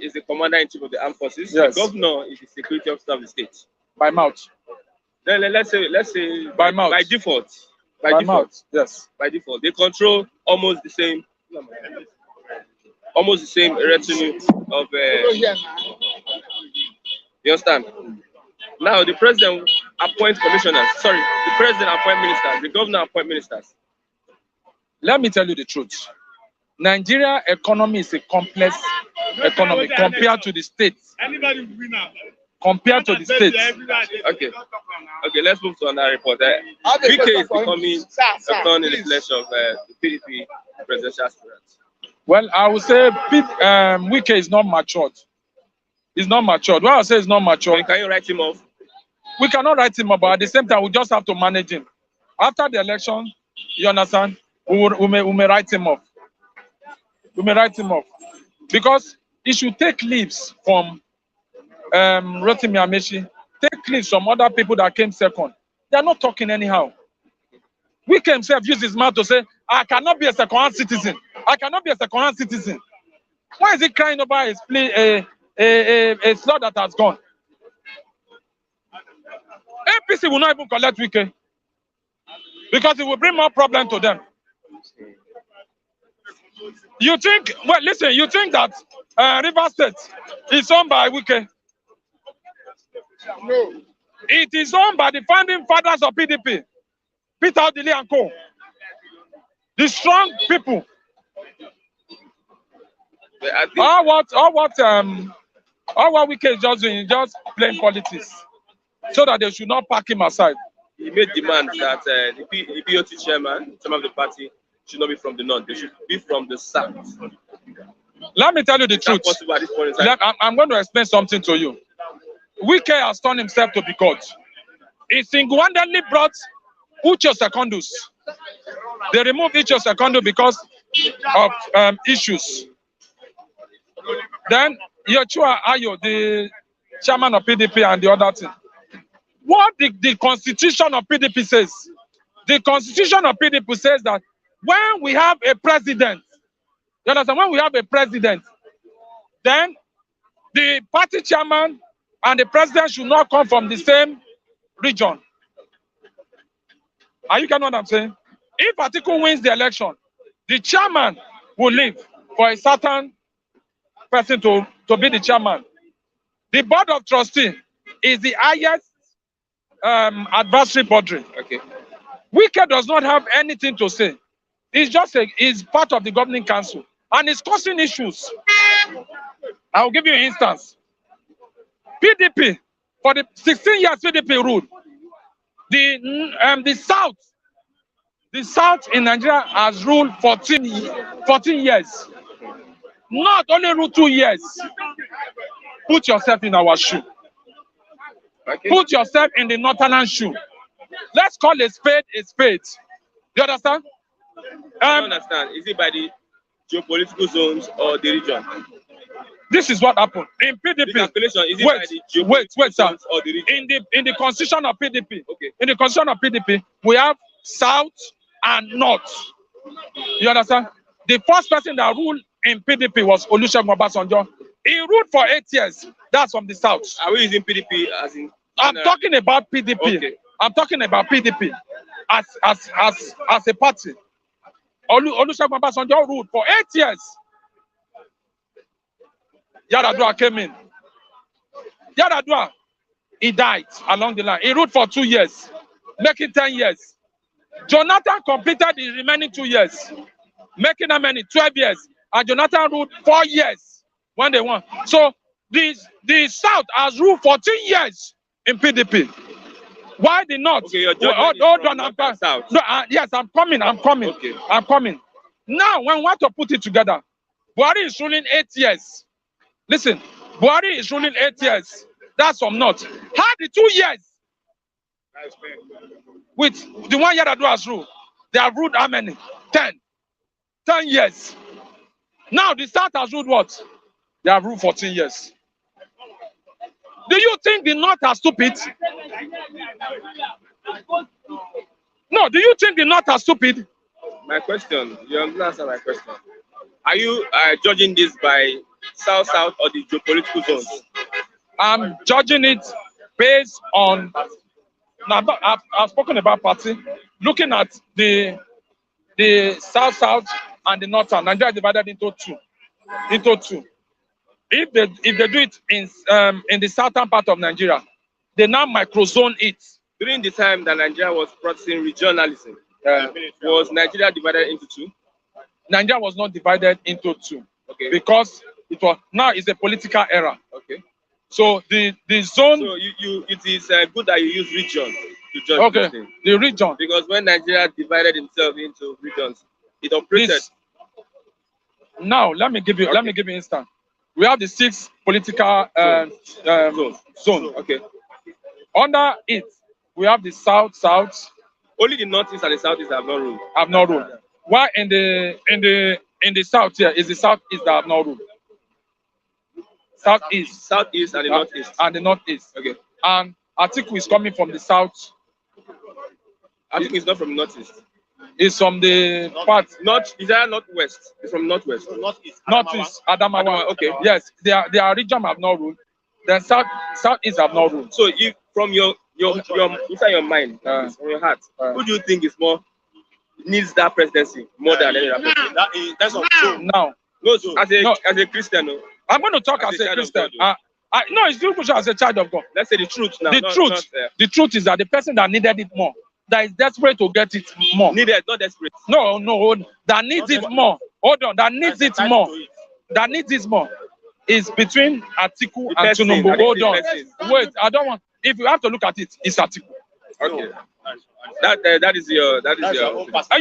is the commander-in-chief of the armed forces. Yes. The governor is the security officer of the state. By mouth. Then let's say by mouth. By default. By default. Mouth. Yes. By default, they control almost the same retinue of. You understand? Now the president appoints commissioners. Sorry, the president appoints ministers. The governor appoints ministers. Let me tell you the truth. Nigeria economy is a complex economy compared to the states. Compared to the states. Okay, let's move to another report. WIKE is becoming a thorn in the flesh of the PDP presidential aspirants. Well, I would say WIKE is not matured. It's not matured. Well, I say it's not matured. Can you write him off? We cannot write him off, but at the same time, we just have to manage him. After the election, you understand, we may write him off. We may write him off. Because he should take leaves from Rotimi Amechi, take leaves from other people that came second. They are not talking anyhow. WIKE himself used his mouth to say, I cannot be a second-hand citizen. I cannot be a second-hand citizen. Why is he crying over a slot that has gone? APC will not even collect WIKE because it will bring more problem to them. You think, well, listen, you think that River State is owned by WIKE? No. It is owned by the founding fathers of PDP, Peter Odili and Co. The strong people. All what WIKE is just doing is just playing politics, so that they should not pack him aside. He made demands that the BoT chairman, some of the party, should not be from the north. They should be from the south. Let me tell you the truth. At this point I'm going to explain something to you. WIKE has turned himself to be God. he single-handedly brought Uche Secondus. They removed Uche Secondus because of issues. Then Yochua Ayo, the chairman of PDP, and the other thing. What the constitution of PDP says? The constitution of PDP says that when we have a president, you understand? When we have a president, then the party chairman and the president should not come from the same region. Are you getting what I'm saying? If ATIKU wins the election, the chairman will leave for a certain person to be the chairman. The board of trustees is the highest advisory body. Okay. WIKE does not have anything to say. It's just it's part of the governing council, and it's causing issues. I'll give you an instance. PDP, for the 16 years PDP ruled, the South in Nigeria has ruled 14 years. Not only ruled 2 years. Put yourself in our shoe. Okay. Put yourself in the northern shoe. Let's call a spade a spade. You understand? I understand. Is it by the geopolitical zones or the region? This is what happened in PDP. The calculation, is it by the geopolitical zones or the region? In the constitution of PDP. Okay. In the constitution of PDP, we have South and North. You understand? The first person that ruled in PDP was Olusegun Obasanjo. He ruled for 8 years. That's from the South. Are we using PDP as in? I'm talking about PDP. Okay. I'm talking about PDP as a party. Olusegun Obasanjo ruled for 8 years. Yar'Adua came in. Yar'Adua, he died along the line. He ruled for 2 years, making 10 years. Jonathan completed the remaining 2 years, making how many? 12 years. And Jonathan ruled 4 years when they won. So the South has ruled 14 years in PDP. Why the North? Okay, hold on, yes, I'm coming. Okay. I'm coming. Now, when we want to put it together, Buhari is ruling 8 years. Listen, Buhari is ruling 8 years. That's from North. How the 2 years with the one Yar'Adua has ruled, they have ruled how many? 10 years. Now the South has ruled what? They have ruled 14 years. Do you think the North are stupid? No, do you think the North are stupid? My question, you haven't answered my question. Are you judging this by South or the geopolitical zones? I'm judging it based on. Now, I've spoken about party. Looking at the South and the North. Nigeria is divided into two. If they do it in the southern part of Nigeria, they now microzone it. During the time that Nigeria was practicing regionalism, was Nigeria divided into two? Nigeria was not divided into two. Okay. Because now it's a political era. Okay. So the zone. So it is good that you use region to judge. Okay. The region. Because when Nigeria divided itself into regions, it operated. Now let me give you instance. We have the 6 political zone. Okay. Under it, we have the South. Only the Northeast and the Southeast have not ruled. Have not ruled. Why in the South here is the Southeast that have not ruled. Southeast and the Northeast. And the Northeast. Okay. And ATIKU is coming from the South. ATIKU is not from the Northeast. It's from the part. Is that Northwest? It's from Northwest. Northeast. Adamawa. Okay. Yes, their region have not ruled. Then Southeast have not ruled. So if from your inside your mind, from your heart, who do you think is more needs that presidency more than any other person? That's not true. Now, as a Christian, no. I'm going to talk as a Christian. No, it's still as a child of God. Let's say the truth now. The truth is that the person that needed it more, that is desperate to get it more. Needed, not desperate. No, that needs it more. Hold on, that needs it more. That needs it more is between ATIKU and Tinubu. Hold on. Wait, I don't want. If you have to look at it, it's ATIKU. Okay. That is your. And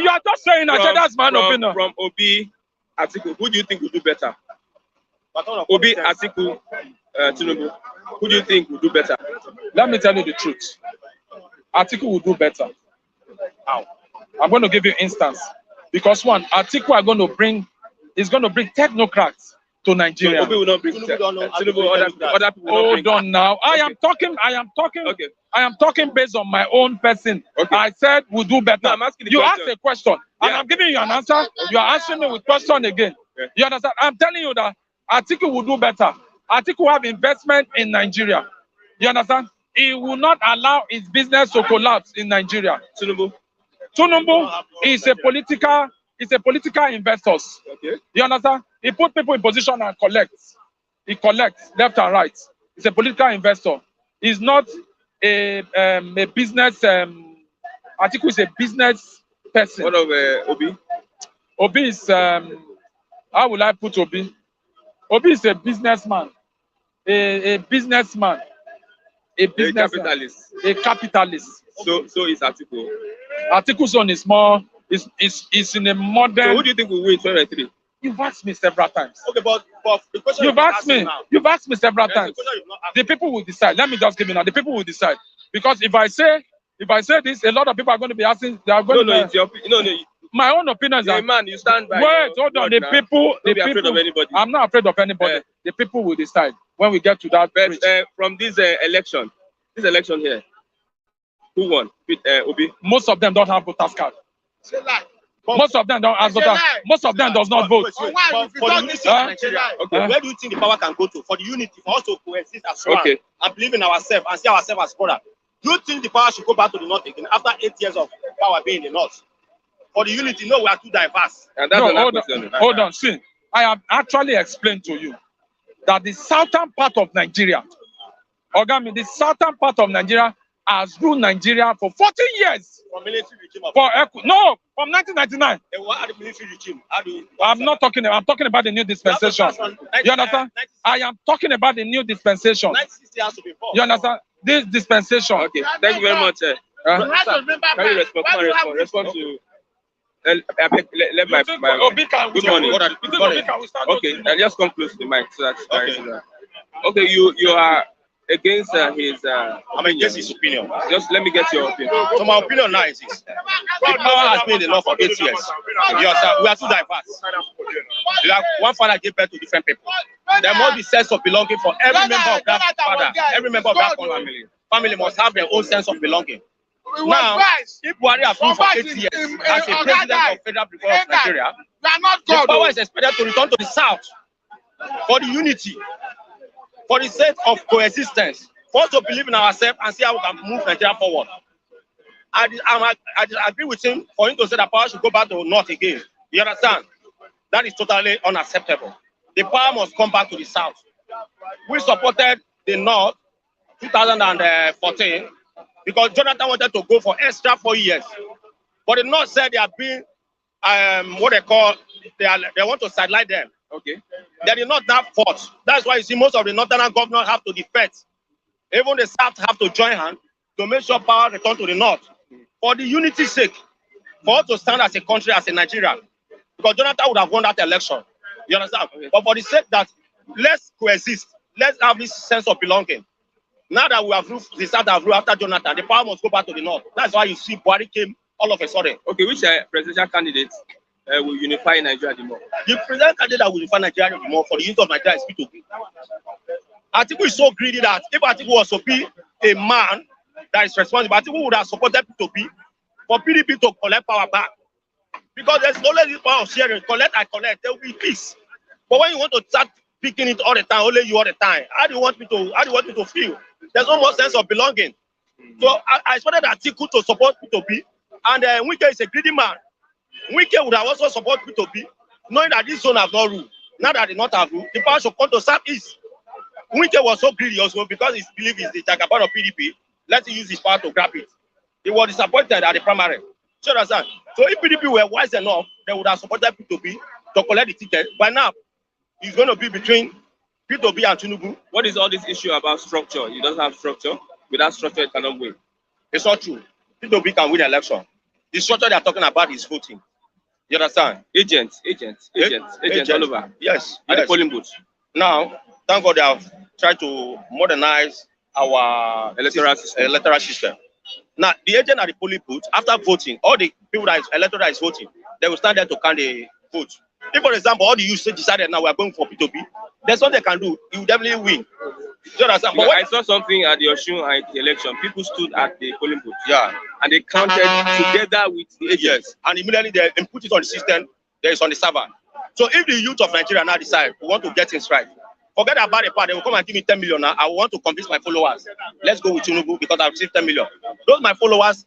you are just saying that that's my opinion. From Obi, ATIKU, who do you think will do better? Obi, ATIKU, Tinubu, who do you think will do better? Let me tell you the truth. ATIKU will do better. How? I'm going to give you instance. Because one, ATIKU is going to bring technocrats to Nigeria. So, will not bring other people. Hold on now. I am talking based on my own person. Okay. I said we'll do better. No, I'm asking you question. asked a question, and I'm giving you an answer. Okay. You are answering me with question again. Okay. You understand? I'm telling you that ATIKU will do better. ATIKU will have investment in Nigeria. You understand? He will not allow his business to collapse in Nigeria. Tinubu is a political investor. Okay. You understand? He put people in position and collects. He collects left and right. He's a political investor. He's not a business. ATIKU is a business person. What of Obi? Obi is how will I put Obi? Obi is a businessman. A businessman. A capitalist. A capitalist. So is ATIKU. ATIKU's own is more is in a modern. So who do you think will win 2023? You've asked me several times. Okay, but the question You've asked me several times. The people will decide. Let me just give you now. The people will decide. Because if I say this, a lot of people are going to be asking. They are going to. It's your opinion. No. My own opinion is that. Man, you stand by. Wait, hold on. The people. Don't be afraid of anybody. I'm not afraid of anybody. The people will decide when we get to that. But from this election here, who won? Obi. Most of them don't have voters card. Most of them don't have voters. Most of them does not vote. But for the unity of Nigeria, where do you think the power can go to? For the unity, for us to coexist as one and believe in ourselves and see ourselves as brother. Do you think the power should go back to the north again after 8 years of power being in the north? For the unity, no, we are too diverse. And that's hold on. See, I have actually explained to you that the southern part of Nigeria, Ogami, the southern part of Nigeria has ruled Nigeria for 14 years. From military regime. From 1999. What are the military regime? I'm talking about the new dispensation. You understand? I am talking about the new dispensation. You understand? This dispensation. Okay, thank you very much. Can you respond to? Let my good morning. Okay, and just come close to the mic so that okay, you are against his. I'm against his opinion. Just let me get your opinion. So my opinion now is this: the power has been in the law for 8 years. We are too diverse. Like one father gave birth to different people. There must be sense of belonging for every member of that father. Every member of that family must have their own sense of belonging. Now, if Buhari has ruled for 8 years as a president of Federal Republic of Nigeria, the power is expected to return to the south for the unity, for the sake of coexistence, for us to believe in ourselves and see how we can move Nigeria forward. I agree with him for him to say that power should go back to north again. You understand? That is totally unacceptable. The power must come back to the south. We supported the north 2014 because Jonathan wanted to go for extra 4 years. But the north said they are being what they call they want to sideline them. Okay. They did not have force. That's why you see most of the northern governors have to defect. Even the south have to join hands to make sure power return to the north. For the unity's sake, for us to stand as a country, as a Nigeria. Because Jonathan would have won that election. You understand? Okay. But for the sake that let's coexist, let's have this sense of belonging. Now that we have ruled, the south have ruled after Jonathan, the power must go back to the north. That's why you see Buhari came all of a sudden. Okay, which presidential candidate will unify Nigeria the more? The presidential candidate that will unify Nigeria the more for the unity of Nigeria is PDP. ATIKU is so greedy that if ATIKU was to be a man that is responsible, ATIKU would have supported PDP for PDP to collect power back. Because there's always this power of sharing, collect, I collect, there will be peace. But when you want to start picking it all the time, only you all the time, how do you want me to feel? There's no more sense of belonging. So I expected ATIKU to support PDP, and WIKE is a greedy man. WIKE would have also support PDP, knowing that this zone have not ruled. Now that they not have ruled, the power should come to Southeast. WIKE was so greedy also because he believes he's the jagaban of PDP. Let him use his power to grab it. He was disappointed at the primary. So if PDP were wise enough, they would have supported P2B to collect the ticket. By now, it's going to be between P2B and Tinubu. What is all this issue about structure? He doesn't have structure. Without structure, it cannot win. It's not true. P2B can win the election. The structure they are talking about is voting. You understand? Agents all over. Yes. At the polling booths. Now, thank God they have tried to modernize our electoral system. Now, the agent at the polling booth, after voting, all the people that is electoral that is voting, they will stand there to count the vote. If, for example, all the youth decided now we are going for P2P, there's what they can do. You will definitely win. Do you understand? But I saw something at the Osun election. People stood at the polling booth. Yeah. And they counted together with the agents. Yes. And immediately they input it on the system. There is on the server. So if the youth of Nigeria now decide we want to get things right, forget about the part. They will come and give me 10 million now. I want to convince my followers. Let's go with Tinubu because I've received 10 million. Those my followers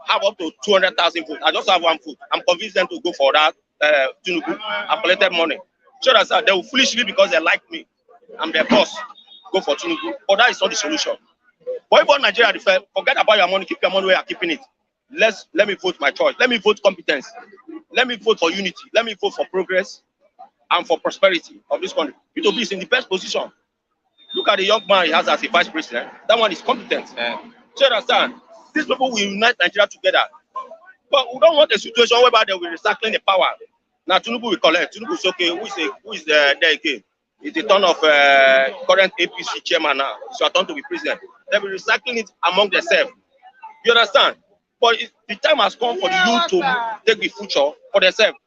have up to 200,000 votes. I just have 1 vote. I'm convinced them to go for that Tinubu. I've collected money. Sure as that, they will foolishly because they like me. I'm their boss. Go for Tinubu. But that is not the solution. But if all Nigeria defer, forget about your money. Keep your money where you're keeping it. Let me vote my choice. Let me vote competence. Let me vote for unity. Let me vote for progress and for prosperity of this country. P2P is in the best position. Look at the young man he has as a vice president. That one is competent. So you understand? These people will unite Nigeria together. But we don't want a situation whereby they will be recycling the power. Now Tinubu will collect. Tinubu is okay. Who is there again? It's the turn of current APC chairman now. It's your turn to be president. They will be recycling it among themselves. You understand? But the time has come for the youth to take the future for themselves.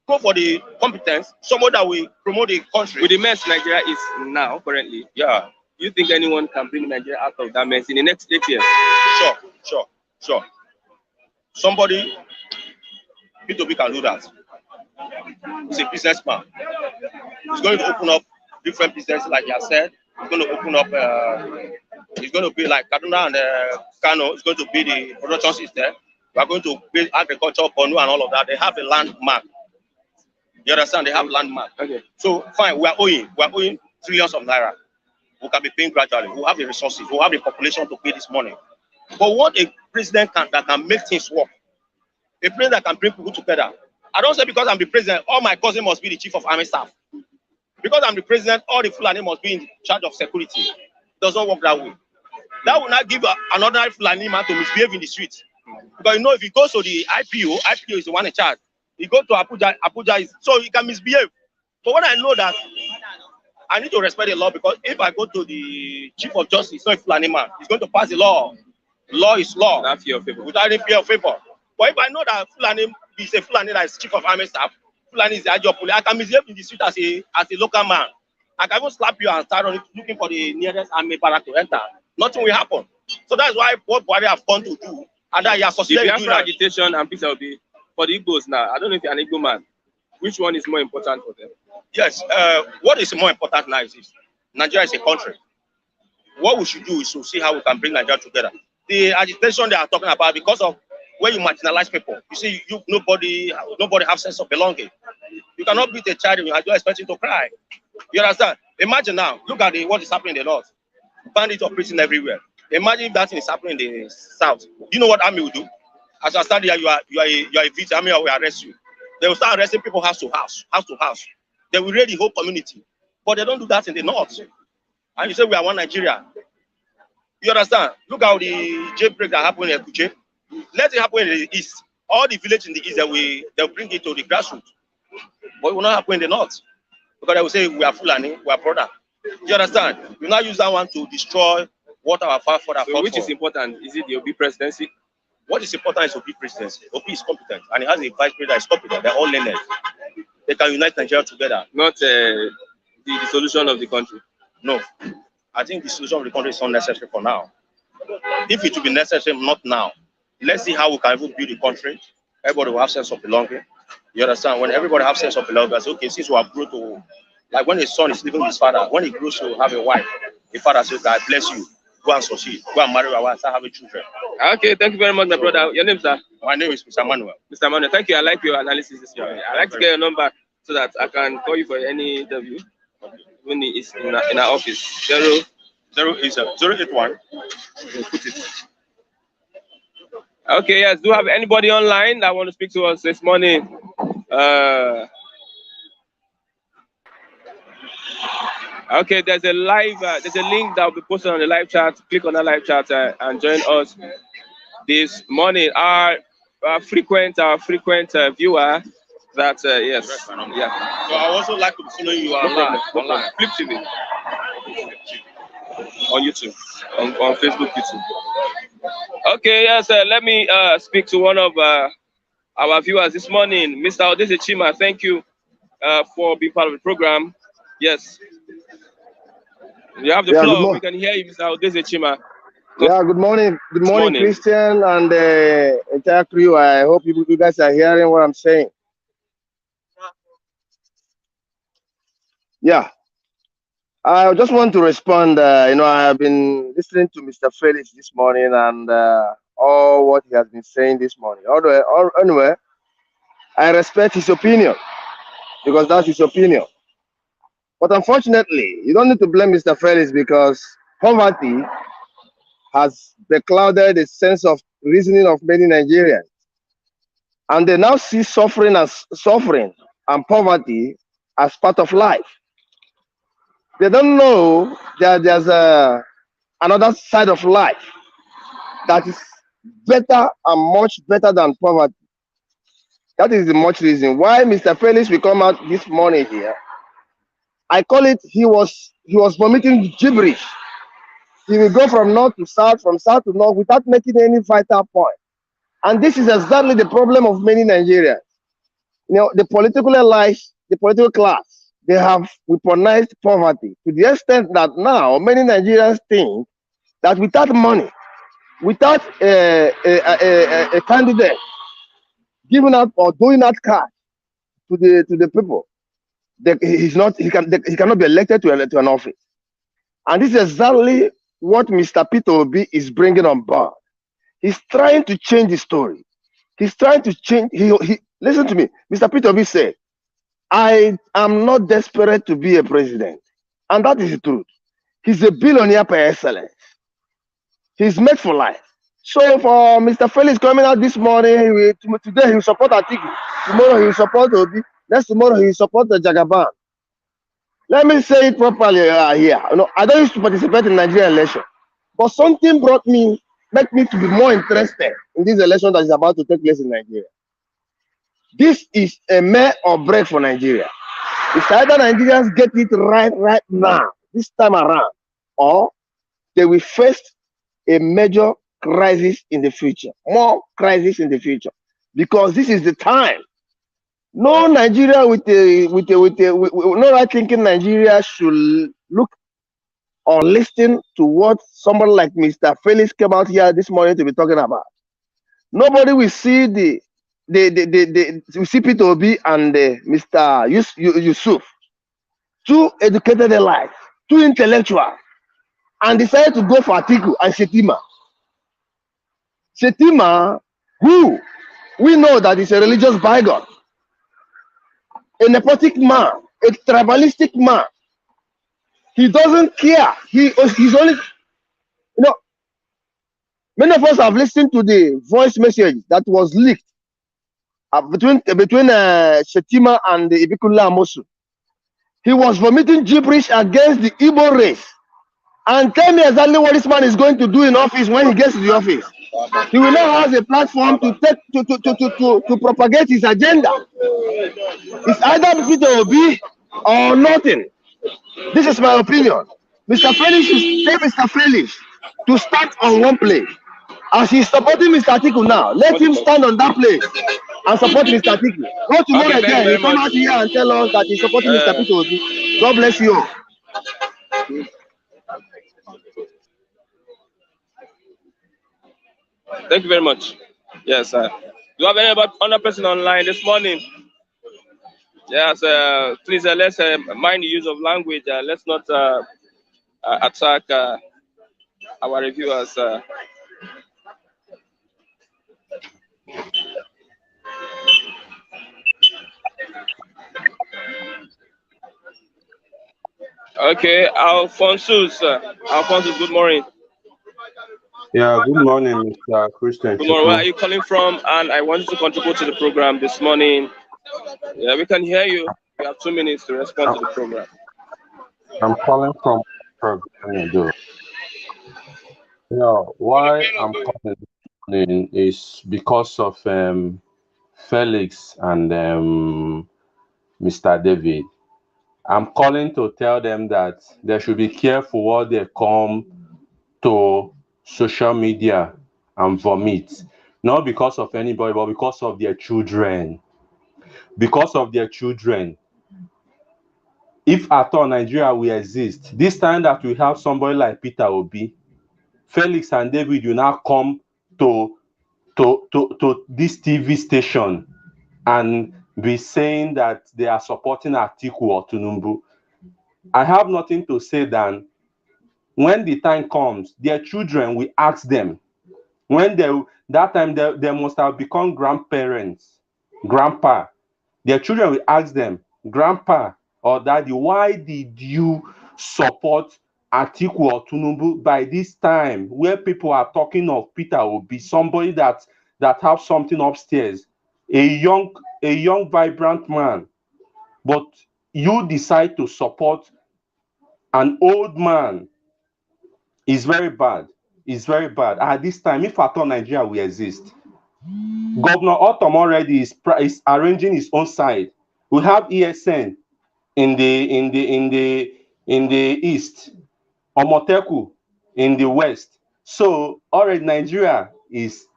Go for the competence, someone that will promote the country. With the mess Nigeria is now, currently, yeah. You think anyone can bring Nigeria out of that mess in the next 8 years? Sure. Somebody, P2P can do that. He's a businessman. He's going to open up different businesses, like you said. He's going to open up, it's going to be like Kaduna and Kano. It's going to be the production system. We are going to build agriculture, Bonu and all of that. They have a landmark. You understand? They have landmark. Okay. So fine, we are owing trillions of naira. We can be paying gradually. We have the resources. We have the population to pay this money. But what a president that can make things work, a president that can bring people together. I don't say because I'm the president, all my cousins must be the chief of army staff. Because I'm the president, all the Fulani must be in charge of security. It does not work that way. That will not give another Fulani man to misbehave in the streets. Because you know, if he goes to the IPO is the one in charge. He goes to Abuja is so he can misbehave. But when I know that, I need to respect the law, because if I go to the chief of justice, it's not a Fulani man, he's going to pass the law. Law is law. Without fear of favor. Without any fear of favor. But if I know that Fulani is a Fulani that is chief of army staff, Fulani is the agent of police, I can misbehave in the street as a local man. I can even slap you and start on it, looking for the nearest army barrack to enter. Nothing will happen. So that's why what Buhari have gone to do, and that he has succeeded in doing that. Agitation and peace will be for the Igbos now. I don't know if you're an Igbo man. Which one is more important for them? Yes, what is more important now is this. Nigeria is a country. What we should do is to see how we can bring Nigeria together. The agitation they are talking about, because of when you marginalize people, you see, nobody has sense of belonging. You cannot beat a child and you are expecting to cry. You understand? Imagine now, look at what is happening in the north. Bandits operating everywhere. Imagine if that thing is happening in the south. Do you know what army will do? As I stand here, you are a victim. Army will arrest you. They will start arresting people house to house. They will raid the whole community. But they don't do that in the north. And you say we are one Nigeria. You understand? Look how the jailbreak that happened in Kuche. Let it happen in the east. All the villages in the east, they'll bring it to the grassroots. But it will not happen in the north. Because they will say we are Fulani, we are brother. You understand? You now use that one to destroy what our father fought for. Which is important? Is it the OB presidency? What is important is OB presidency. OB is competent, and he has a vice president that is competent. They're all learned. They can unite Nigeria together. Not the dissolution of the country. No. I think the solution of the country is unnecessary for now. If it will be necessary, not now. Let's see how we can even build the country. Everybody will have sense of belonging. You understand? When everybody has sense of belonging, I say, okay, since we are grown to, like when a son is leaving his father, when he grows to have a wife, the father says, God bless you. Go and succeed. Go and marry your wife, start having children. Okay, thank you very much, my brother. Your name, sir? My name is Mr. Manuel. Mr. Manuel, thank you. I like your analysis this morning. I like to get your number so that I can call you for any interview when it is in our office. 081. Put it. Okay, yes. Do you have anybody online that want to speak to us this morning? Okay, there's a live, there's a link that will be posted on the live chat. Click on the live chat and join us this morning. Our frequent viewer, that yes, yeah. So I also like to see you online. Flip TV on YouTube, on Facebook, YouTube. Okay, yes, let me speak to one of our viewers this morning. Mr. Odese Chima, thank you for being part of the program. Yes. You have the floor. We can hear you, Mr. Odese Chima. Yeah, good morning. Good morning, Christian and the entire crew. I hope you guys are hearing what I'm saying. Yeah. I just want to respond. You know, I have been listening to Mr. Felix this morning and all what he has been saying this morning. Anyway, I respect his opinion because that's his opinion. But unfortunately, you don't need to blame Mr. Felix because poverty has beclouded the sense of reasoning of many Nigerians. And they now see suffering and poverty as part of life. They don't know that there's another side of life that is better and much better than poverty. That is the much reason why Mr. Felix will come out this morning here. I call it he was vomiting gibberish. He will go from north to south, from south to north without making any vital point. And this is exactly the problem of many Nigerians. You know, the political elites, the political class, they have weaponized poverty to the extent that now many Nigerians think that without money, without a candidate giving out or doing out cash to the people, he cannot be elected to an office. And this is exactly what Mr. PDP is bringing on board. He's trying to change the story. He's trying to change. Listen to me. Mr. PDP said, I am not desperate to be a president. And that is the truth. He's a billionaire per excellence. He's made for life. So for Mr. Felix coming out this morning, today he will support ATIKU. Tomorrow he will support Obi. Next tomorrow he will support the Jagaban. Let me say it properly here. You know, I don't used to participate in Nigerian election. But something make me to be more interested in this election that is about to take place in Nigeria. This is a make or break for Nigeria. It's either Nigerians get it right now, this time around, or they will face a major crisis in the future, more crisis in the future, because this is the time. No Nigeria no right thinking Nigeria should look or listen to what somebody like Mr. Felix came out here this morning to be talking about. Nobody will see we see PDP and Mr. Yusuf, too educated in life, too intellectual, and decided to go for ATIKU and Shetima. Shetima, who we know that is a religious bygone, a nepotic man, a tribalistic man. He doesn't care. He's only, you know, many of us have listened to the voice message that was leaked between Shetima and the Ibikula Amosu. He was vomiting gibberish against the Igbo race. And tell me exactly what this man is going to do in office when he gets to the office. He will now have a platform to propagate his agenda. It's either PDP or nothing. This is my opinion. Mr. Felix should tell Mr. Felix to start on one place. As he's supporting Mr. ATIKU now, let him stand on that place and support Mr. ATIKU. Not tomorrow again, he come out here and tell us that he's supporting Mr. PDP. God bless you all. Thank you very much. Yes, do you have any other person online this morning? Yes, please let's mind the use of language. Let's not attack our reviewers. Okay, Alphonsus, good morning. Yeah, good morning, Mr. Christian. Good morning. Where are you calling from? And I want you to contribute to the program this morning. Yeah, we can hear you. You have 2 minutes to respond to the program. I'm calling from program. Why I'm calling is because of Felix and Mr. David. I'm calling to tell them that they should be careful what they come to social media and vomit. Not because of anybody, but because of their children. Because of their children. If at all Nigeria will exist, this time that we have somebody like Peter Obi, Felix and David will now come to this TV station and be saying that they are supporting ATIKU or Tinubu. I have nothing to say than when the time comes, their children will ask them. When that time they must have become grandparents, grandpa. Their children will ask them, Grandpa or Daddy, why did you support ATIKU or Tinubu by this time where people are talking of Peter Obi, somebody that have something upstairs, a young vibrant man, but you decide to support an old man? Is very bad. It's very bad. At this time, if at all Nigeria will exist, Governor Otom already is arranging his own side. We have ESN in the east, Omoteku in the west. So already Nigeria is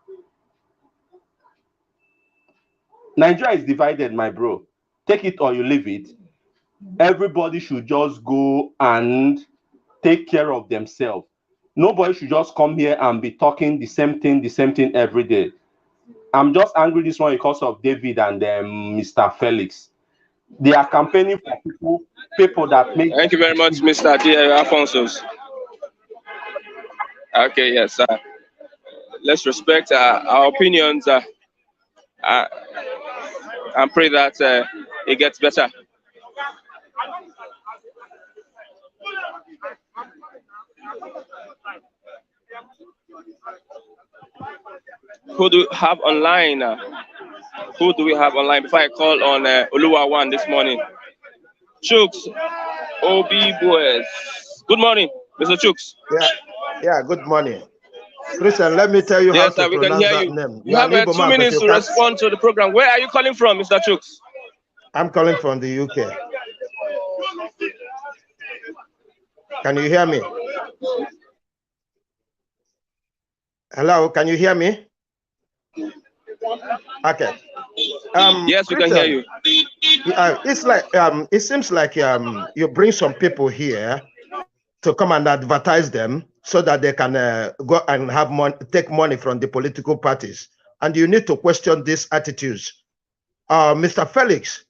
divided, my bro. Take it or you leave it. Everybody should just go and take care of themselves. Nobody should just come here and be talking the same thing every day. I'm just angry this one because of David and Mr. Felix. They are campaigning for people that make. Thank you very much, Mr. Alfonso. Okay, yes. Let's respect our opinions and pray that it gets better. Who do we have online? Who do we have online? Before I call on Oluwawan this morning. Chooks, OB Boys. Good morning, Mr. Chooks. Yeah, good morning. Christian, let me tell you how to pronounce that name. You have 2 minutes to respond to the program. Where are you calling from, Mr. Chooks? I'm calling from the UK. Can you hear me? Hello, can you hear me? Okay. Yes, we can hear you. It's like it seems like you bring some people here to come and advertise them so that they can go and have money, take money from the political parties, and you need to question these attitudes. Mr. Felix,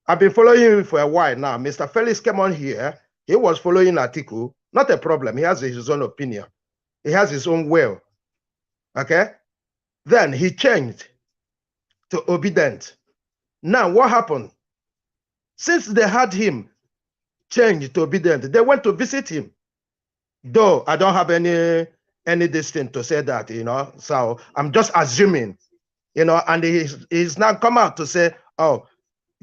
I've been following you for a while now. Mr. Felix came on here. He was following ATIKU. Not a problem. He has his own opinion. He has his own will. Okay? Then he changed to obedient. Now, what happened? Since they had him change to obedient, they went to visit him. Though I don't have any distance to say that, you know. So I'm just assuming, you know, and he's now come out to say, oh,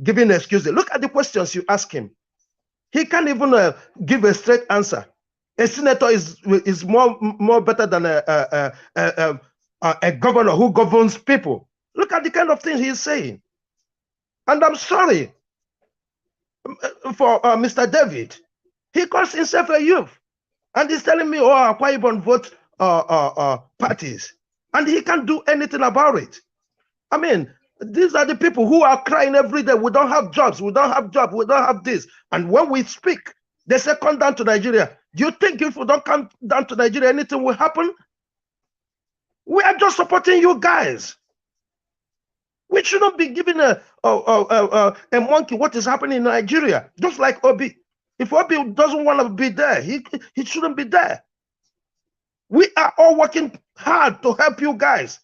giving excuses. Look at the questions you ask him. He can't even give a straight answer. A senator is more better than a governor who governs people. Look at the kind of things he's saying. And I'm sorry for Mr. David. He calls himself a youth. And he's telling me, oh, Akwa Ibom vote parties. And he can't do anything about it. I mean, these are the people who are crying every day. We don't have jobs. We don't have jobs. We don't have this. And when we speak, they say, come down to Nigeria. Do you think if we don't come down to Nigeria, anything will happen? We are just supporting you guys. We shouldn't be giving a monkey what is happening in Nigeria, just like Obi. If Obi doesn't want to be there, he shouldn't be there. We are all working hard to help you guys.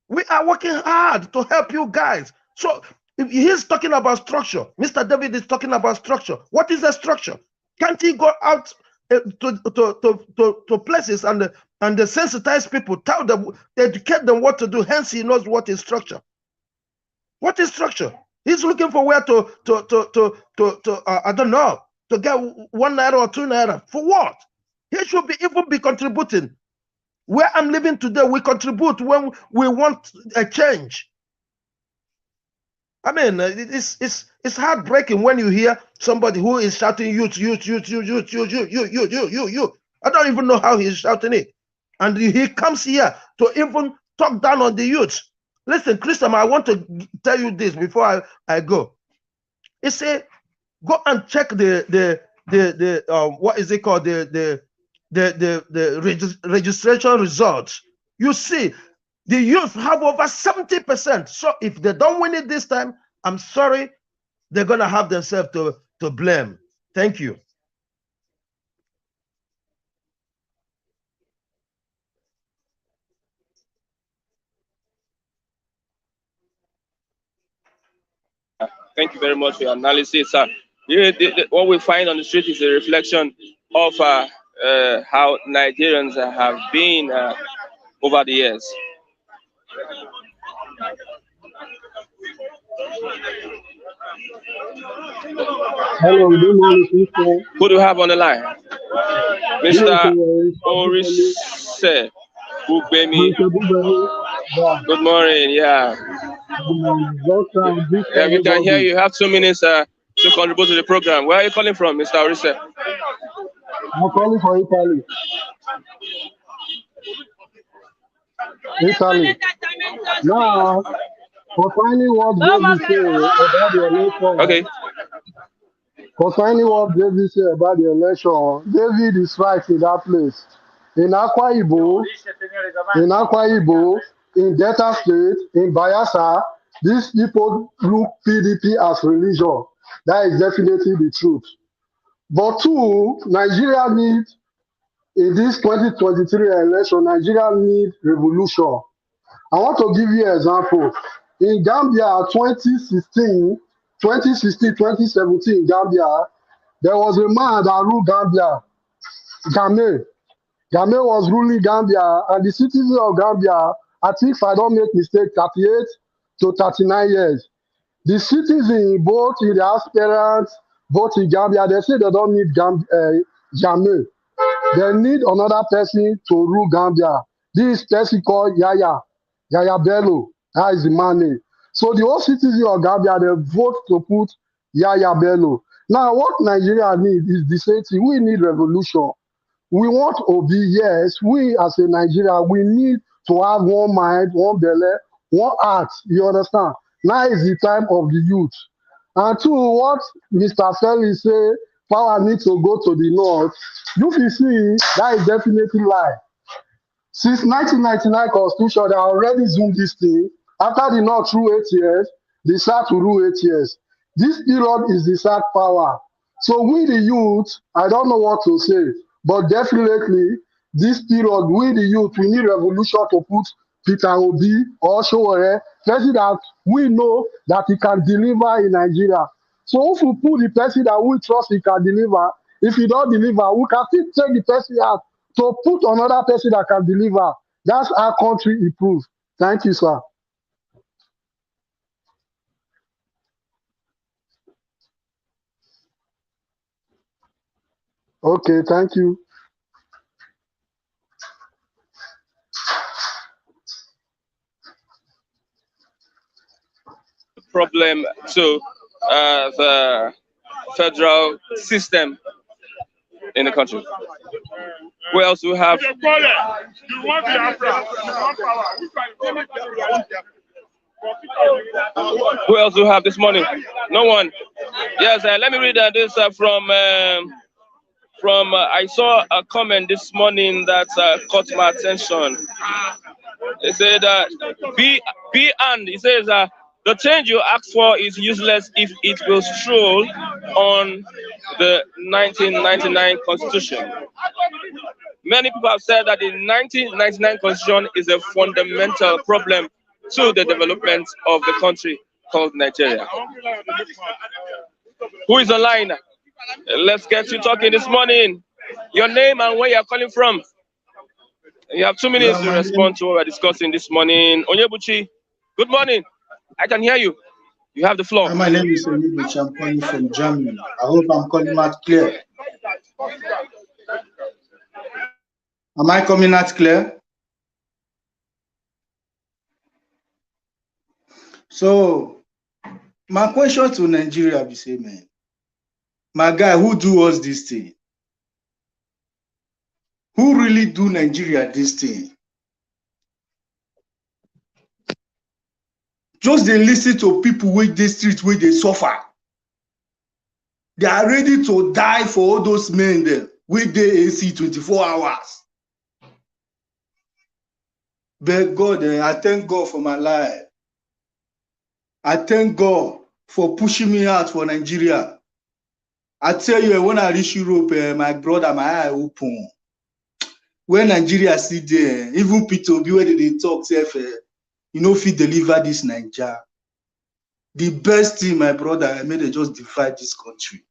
We are working hard to help you guys. So if he's talking about structure, Mr. David is talking about structure. What is the structure? Can't he go out to places and sensitize people, tell them, educate them what to do? Hence, he knows what is structure. What is structure? He's looking for where to I don't know, to get 1 naira or 2 naira. For what? He should even be contributing. Where I'm living today, we contribute when we want a change. I mean, it's heartbreaking when you hear somebody who is shouting youth. I don't even know how he's shouting it. And he comes here to even talk down on the youth. Listen, Christian, I want to tell you this before I go. He said, go and check the what is it called, the registration results. You see, the youth have over 70%. So if they don't win it this time, I'm sorry, they're gonna have themselves to blame. Thank you. Thank you very much for your analysis. What we find on the street is a reflection of how Nigerians have been over the years. Hello, good morning, sister. Who do you have on the line? Mr. Orise Ubemi. Good morning, yeah. Yeah, we can hear you. You have 2 minutes to contribute to the program. Where are you calling from, Mr. Orise? I'm calling from Italy. Italy. Now, concerning what David said about the election. Okay. Concerning what David said about the election, David is right in that place. In Akwa Ibom, in Delta State, in Bayelsa, these people look PDP as religion. That is definitely the truth. But two, Nigeria needs, in this 2023 election, Nigeria needs revolution. I want to give you an example. In Gambia, 2016, 2017 in Gambia, there was a man that ruled Gambia, Game. Game was ruling Gambia, and the citizens of Gambia, I think if I don't make mistake, 38 to 39 years. The citizens, both in the aspirants, both in Gambia, they say they don't need Game. They need another person to rule Gambia. This person called Yaya Bello. That is the man name. So the whole citizens of Gambia, they vote to put Yaya Bello. Now, what Nigeria needs is the same thing. We need revolution. We want Obi, yes. We as a Nigeria, we need to have one mind, one belly, one heart. You understand? Now is the time of the youth. And two, what Mr. Felix say, power needs to go to the north. You can see that is definitely lie. Since 1999 Constitution, they already zoomed this thing. After the North rule 8 years, the South will rule 8 years. This period is the South power. So we the youth, I don't know what to say, but definitely this period, we the youth, we need revolution to put Peter Obi or Showore, president we know that he can deliver in Nigeria. So if we put the person that we trust he can deliver, if he don't deliver, we can still take the person out to put another person that can deliver. That's our country improve. Thank you, sir. Okay, thank you. Problem to the federal system in the country. Who else do we have? Who else do we have this morning? No one. Yes, let me read this from I saw a comment this morning that caught my attention. It said, be and it says the change you ask for is useless if it will stroll on the 1999 Constitution. Many people have said that the 1999 Constitution is a fundamental problem to the development of the country called Nigeria. Who is online? Let's get you talking this morning. Your name and where you're calling from. You have 2 minutes to respond to what we're discussing this morning. Onyebuchi, good morning. I can hear you. You have the floor. My name is Onyebuchi. I'm calling from Germany. I hope I'm calling out clear. Am I coming out clear? So, my question to Nigeria be say, man, my guy, who do us this thing? who really do Nigeria this thing. Just they listen to people with the street where they suffer. They are ready to die for all those men there with the AC 24 hours. But God, I thank God for my life. I thank God for pushing me out for Nigeria. I tell you, when I reach Europe, my brother, my eye open. When Nigeria sit there, even PDP, where they talk, say, you know, if you deliver this Nigeria, the best thing, my brother, I made it just divide this country.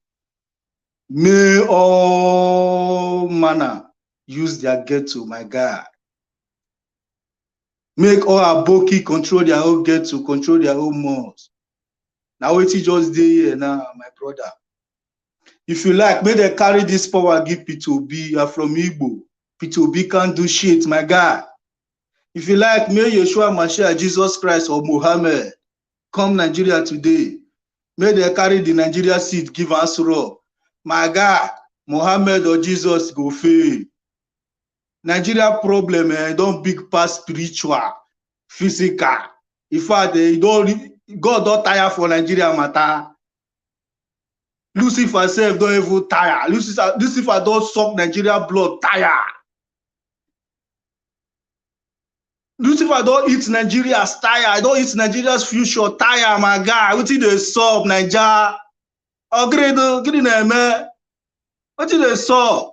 May all manner use their ghetto, my God. Make all Aboki control their own ghetto, control their own malls. Now wait till just day here now, my brother. If you like, may they carry this power, give P2B. You're from Igbo. P2B can't do shit, my guy. If you like, may Yeshua Mashiach, Jesus Christ, or Muhammad come Nigeria today. May they carry the Nigeria seat, give us raw. My God, Muhammad or Jesus go fail. Nigeria problem, don't big pass spiritual, physical. In fact, God don't tire for Nigeria matter. Lucifer self don't even tire. Lucifer don't suck Nigeria blood tire. Lucifer don't eat Nigeria's tire. I don't eat Nigeria's future tire, my guy. What did they solve, Nigeria? Oh, green man. What did they solve?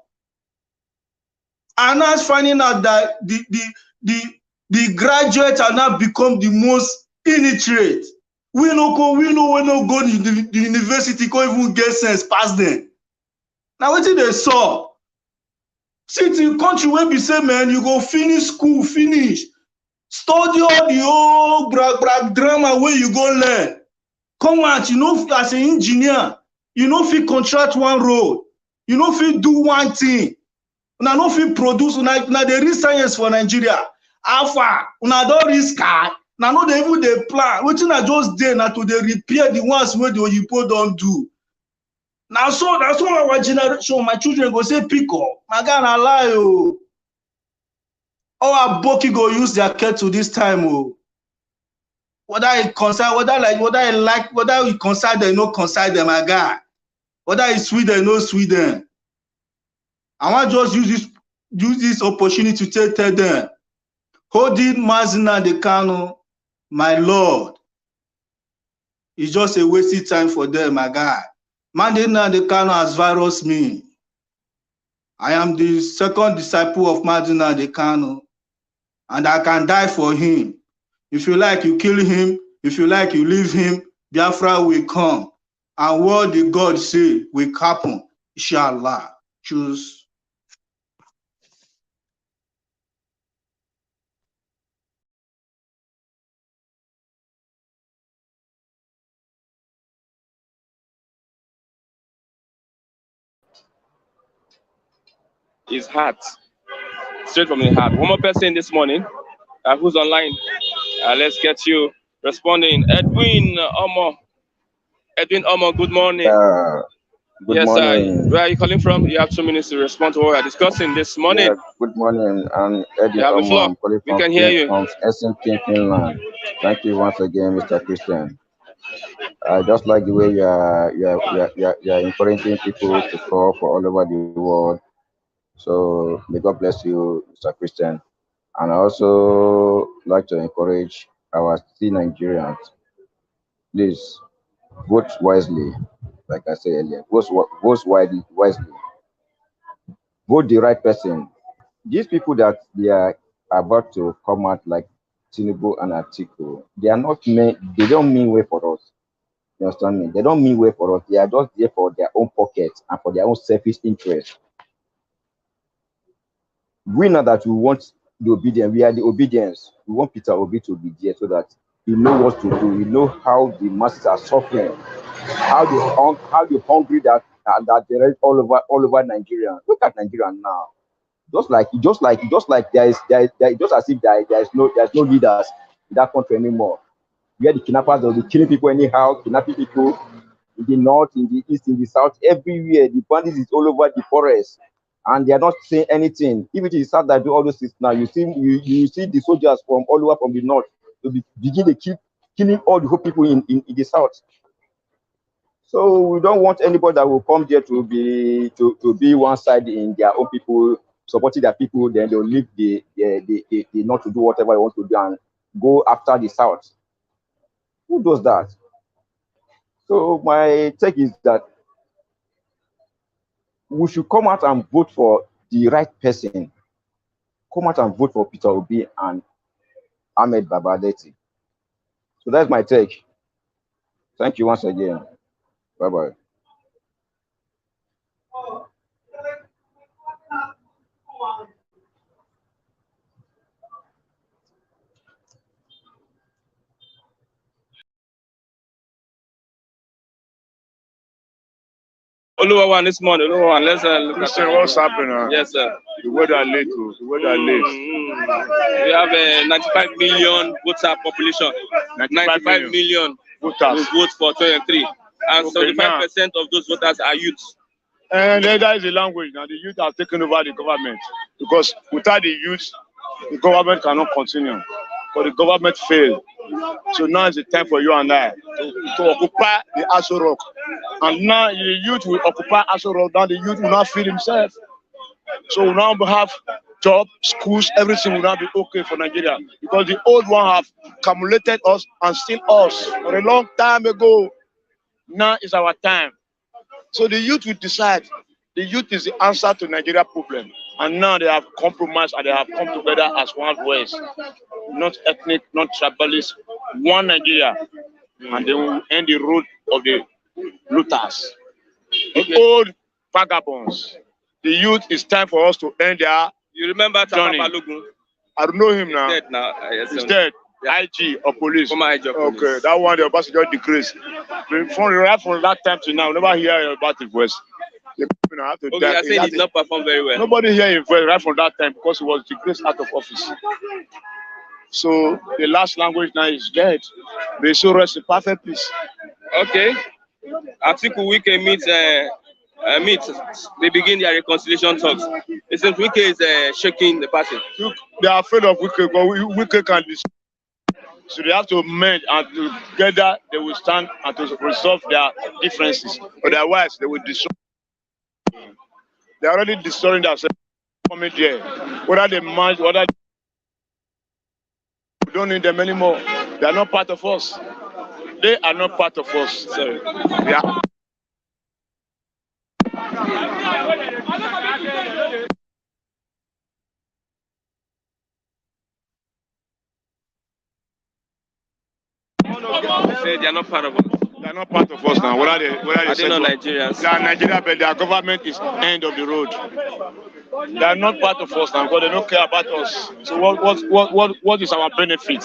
And now finding out that the graduates are now become the most illiterate. We no go to the university, can't even get sense past them. Now what did they solve? See, the country where be say, man, you go finish school, finish. Study all the old brag drama where you go learn. Come out, you know, as an engineer, you know, if you contract one road, you know, if you do one thing, una no fit produce, una dey read science for Nigeria. How far? Una don risk car, na no dey even dey plan. Wetin na just dey na to dey repair the ones wey the Oyibo don do. Na so our generation, my children go say pick up. My guy na lie o. Our Aboki go use their kettle this time o. Whether it concern, whether it concern them, no concern them, my guy. Whether it's Sweden, no Sweden. I want just use this opportunity to tell them, holding Mazina the Kano, my lord, it's just a wasted time for them, my guy. Mazina the Kano has virus me. I am the second disciple of Mazina the Kano, and I can die for him. If you like, you kill him. If you like, you leave him. Biafra will come. And what the God say will happen. Inshallah. Choose. His heart, straight from the heart. One more person this morning who's online. Let's get you responding. Edwin Omo, good morning. Good morning. Where are you calling from? You have 2 minutes to respond to what we are discussing this morning. Good morning. I'm Eddie Omo. I'm calling we can hear you. From SMP, Finland. Thank you once again, Mr. Christian. I just like the way you are encouraging people to call for all over the world. So may God bless you, Mr. Christian. And I also like to encourage our still Nigerians. Please vote wisely, like I said earlier. Vote wisely. Vote the right person. These people that they are about to come out like Tinubu and ATIKU, they are not meant. They don't mean well for us. You understand me? They don't mean well for us. They are just there for their own pockets and for their own selfish interest. We know that we want the obedience. We are the obedience. We want Peter Obi to be there so that he knows what to do. He knows how the masses are suffering, how the hungry that there is all over Nigeria. Look at Nigeria now. Just like there is just as if there's no leaders in that country anymore. Where the kidnappers will be killing people anyhow, kidnapping people in the north, in the east, in the south, everywhere. The bandits is all over the forest. and they are not saying anything. If it is sad that do all those things now, you see the soldiers from all over from the north to begin to killing all the whole people in the south. So we don't want anybody that will come there to be one side in their own people, supporting their people, then they'll leave the not to do whatever they want to do and go after the south. Who does that? So my take is that we should come out and vote for the right person. Come out and vote for Peter Obi and Ahmed Babadeti. So that's my take. Thank you once again. Bye-bye. Oluwawan this morning. Oluwawan, let's look at what's happening. Yes, sir. The weather late. The weather late. We have a 95 million voter population. 95 million voters who vote for 2023, and 75% of those voters are youth. And that is the language. Now the youth have taken over the government because without the youth, the government cannot continue. But the government failed. So now is the time for you and I to occupy the Aso Rock. And now the youth will occupy Aso Rock. Now the youth will not feed himself. So we now have jobs, schools, everything will now be okay for Nigeria. Because the old one have accumulated us and still us for a long time ago. Now is our time. So the youth will decide. The youth is the answer to Nigeria problem. And now they have compromised and they have come together as one voice. Not ethnic, not tribalist, one Nigeria. And they will end the road of the looters. The old vagabonds. The youth, it's time for us to end their You remember journey. Balogun? I don't know him now. He's dead now. Yes, he's dead. Yeah. IG or police. IG or police. Okay, that one the ambassador decreased. Right from that time to now, never hear about the voice. Have to I say he did not perform very well. Nobody hear him voice right from that time because he was decreased out of office. So the last language now is dead. May so rest in perfect peace. Okay. ATIKU WIKE meet. They begin their reconciliation talks. It seems WIKE is shaking the party. They are afraid of WIKE, but WIKE can destroy. So they have to mend and together they will stand and to resolve their differences. Otherwise, they will destroy. They are already destroying themselves. Coming there. Whether they march, whether we don't need them anymore. They are not part of us. They are not part of us. Sorry. They are. They are not part of us. They are not part of us now. What are they not Nigerians? They are Nigeria, but their government is end of the road. They are not part of us now because they don't care about us. So what is our benefit?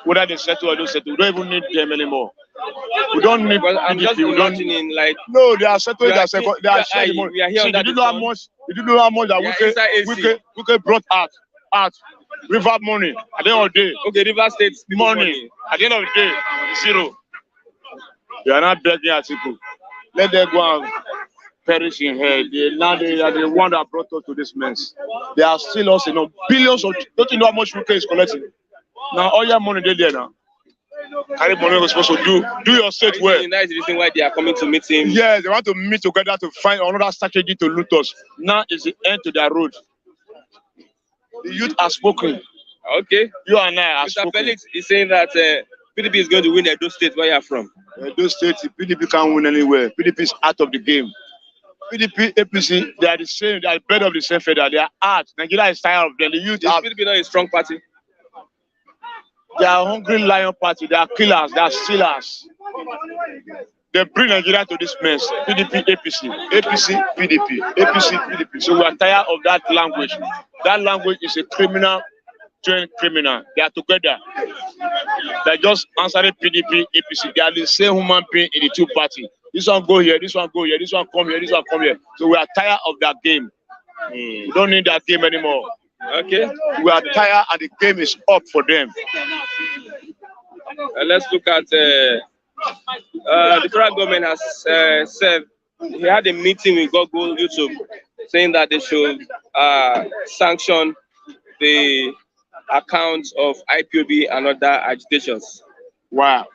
Whether they settle or don't settle, we don't even need them anymore. We don't need. Well, I'm just imagining like. No, they are settling themselves. They are sharing money. We are here. So did you know how much? Did you know how much that WIKE brought out river money at the end of the day? Okay, River State money at the end of the day, zero. They are not begging ATIKU. Let them go and perish in hell. They are the one that brought us to this mess. They are still us, billions of. Don't you know how much WIKE is collecting? Now all your money they there now. Carry money was supposed to do your state well. That is the reason why they are coming to meet him. Yes, they want to meet together to find another strategy to loot us. Now is the end to their road. The youth are spoken. Okay. You and I are Mr. spoken. Felix is saying that PDP is going to win Edo State. Where you are from? Edo State, PDP can't win anywhere. PDP is out of the game. PDP, APC, they are the same. They are the bed of the same feather. They are out. Nigeria is tired of them. The youth is PDP not a strong party? They are hungry lion party. They are killers. They are stealers. They bring Nigeria to this mess. PDP, APC, APC, PDP, APC, PDP. So we are tired of that language. That language is a criminal joint criminal. They are together. They just answering PDP, APC. They are the same human being in the two parties. This one go here, this one go here, this one come here, this one come here. So we are tired of that game. We don't need that game anymore. Okay. We are tired and the game is up for them. Let's look at the federal government has said he had a meeting with Google YouTube saying that they should sanction the accounts of IPOB and other agitations. Wow.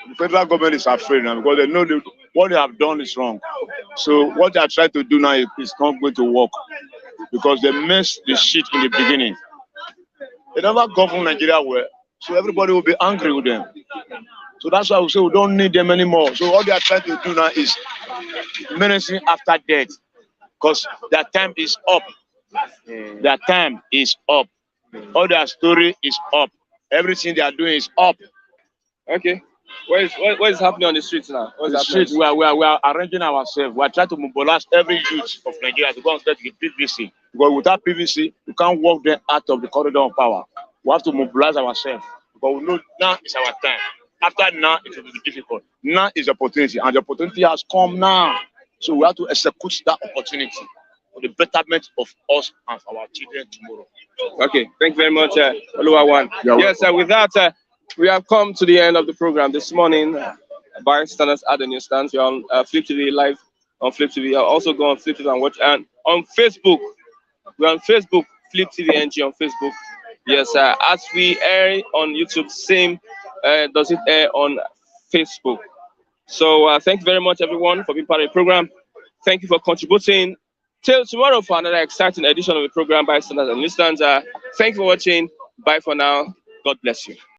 The federal government is afraid now because they know what they have done is wrong. So what they are trying to do now is not going to work because they messed the shit in the beginning. They never govern Nigeria well, so everybody will be angry with them. So that's why we say we don't need them anymore. So what they are trying to do now is menacing after death because their time is up. Their time is up. All their story is up. Everything they are doing is up. Okay. What is happening on the streets now? On the streets, we are arranging ourselves. We are trying to mobilize every youth of Nigeria to go and start the PVC. Because without PVC, you can't walk them out of the corridor of power. We have to mobilize ourselves. Because we know now is our time. After now, it will be difficult. Now is the opportunity, and the opportunity has come now. So we have to execute that opportunity for the betterment of us and our children tomorrow. Okay, thank you very much, Oluwawan. Yes, with that, we have come to the end of the program this morning. Bystanders at the newsstands. You're on Flip TV live on Flip TV. I'll also go on Flip TV and watch. And on Facebook, we're on Facebook, Flip TV NG on Facebook. Yes, as we air on YouTube, same does it air on Facebook. So thank you very much, everyone, for being part of the program. Thank you for contributing. Till tomorrow for another exciting edition of the program, Bystanders and Newsstands. Thank you for watching. Bye for now. God bless you.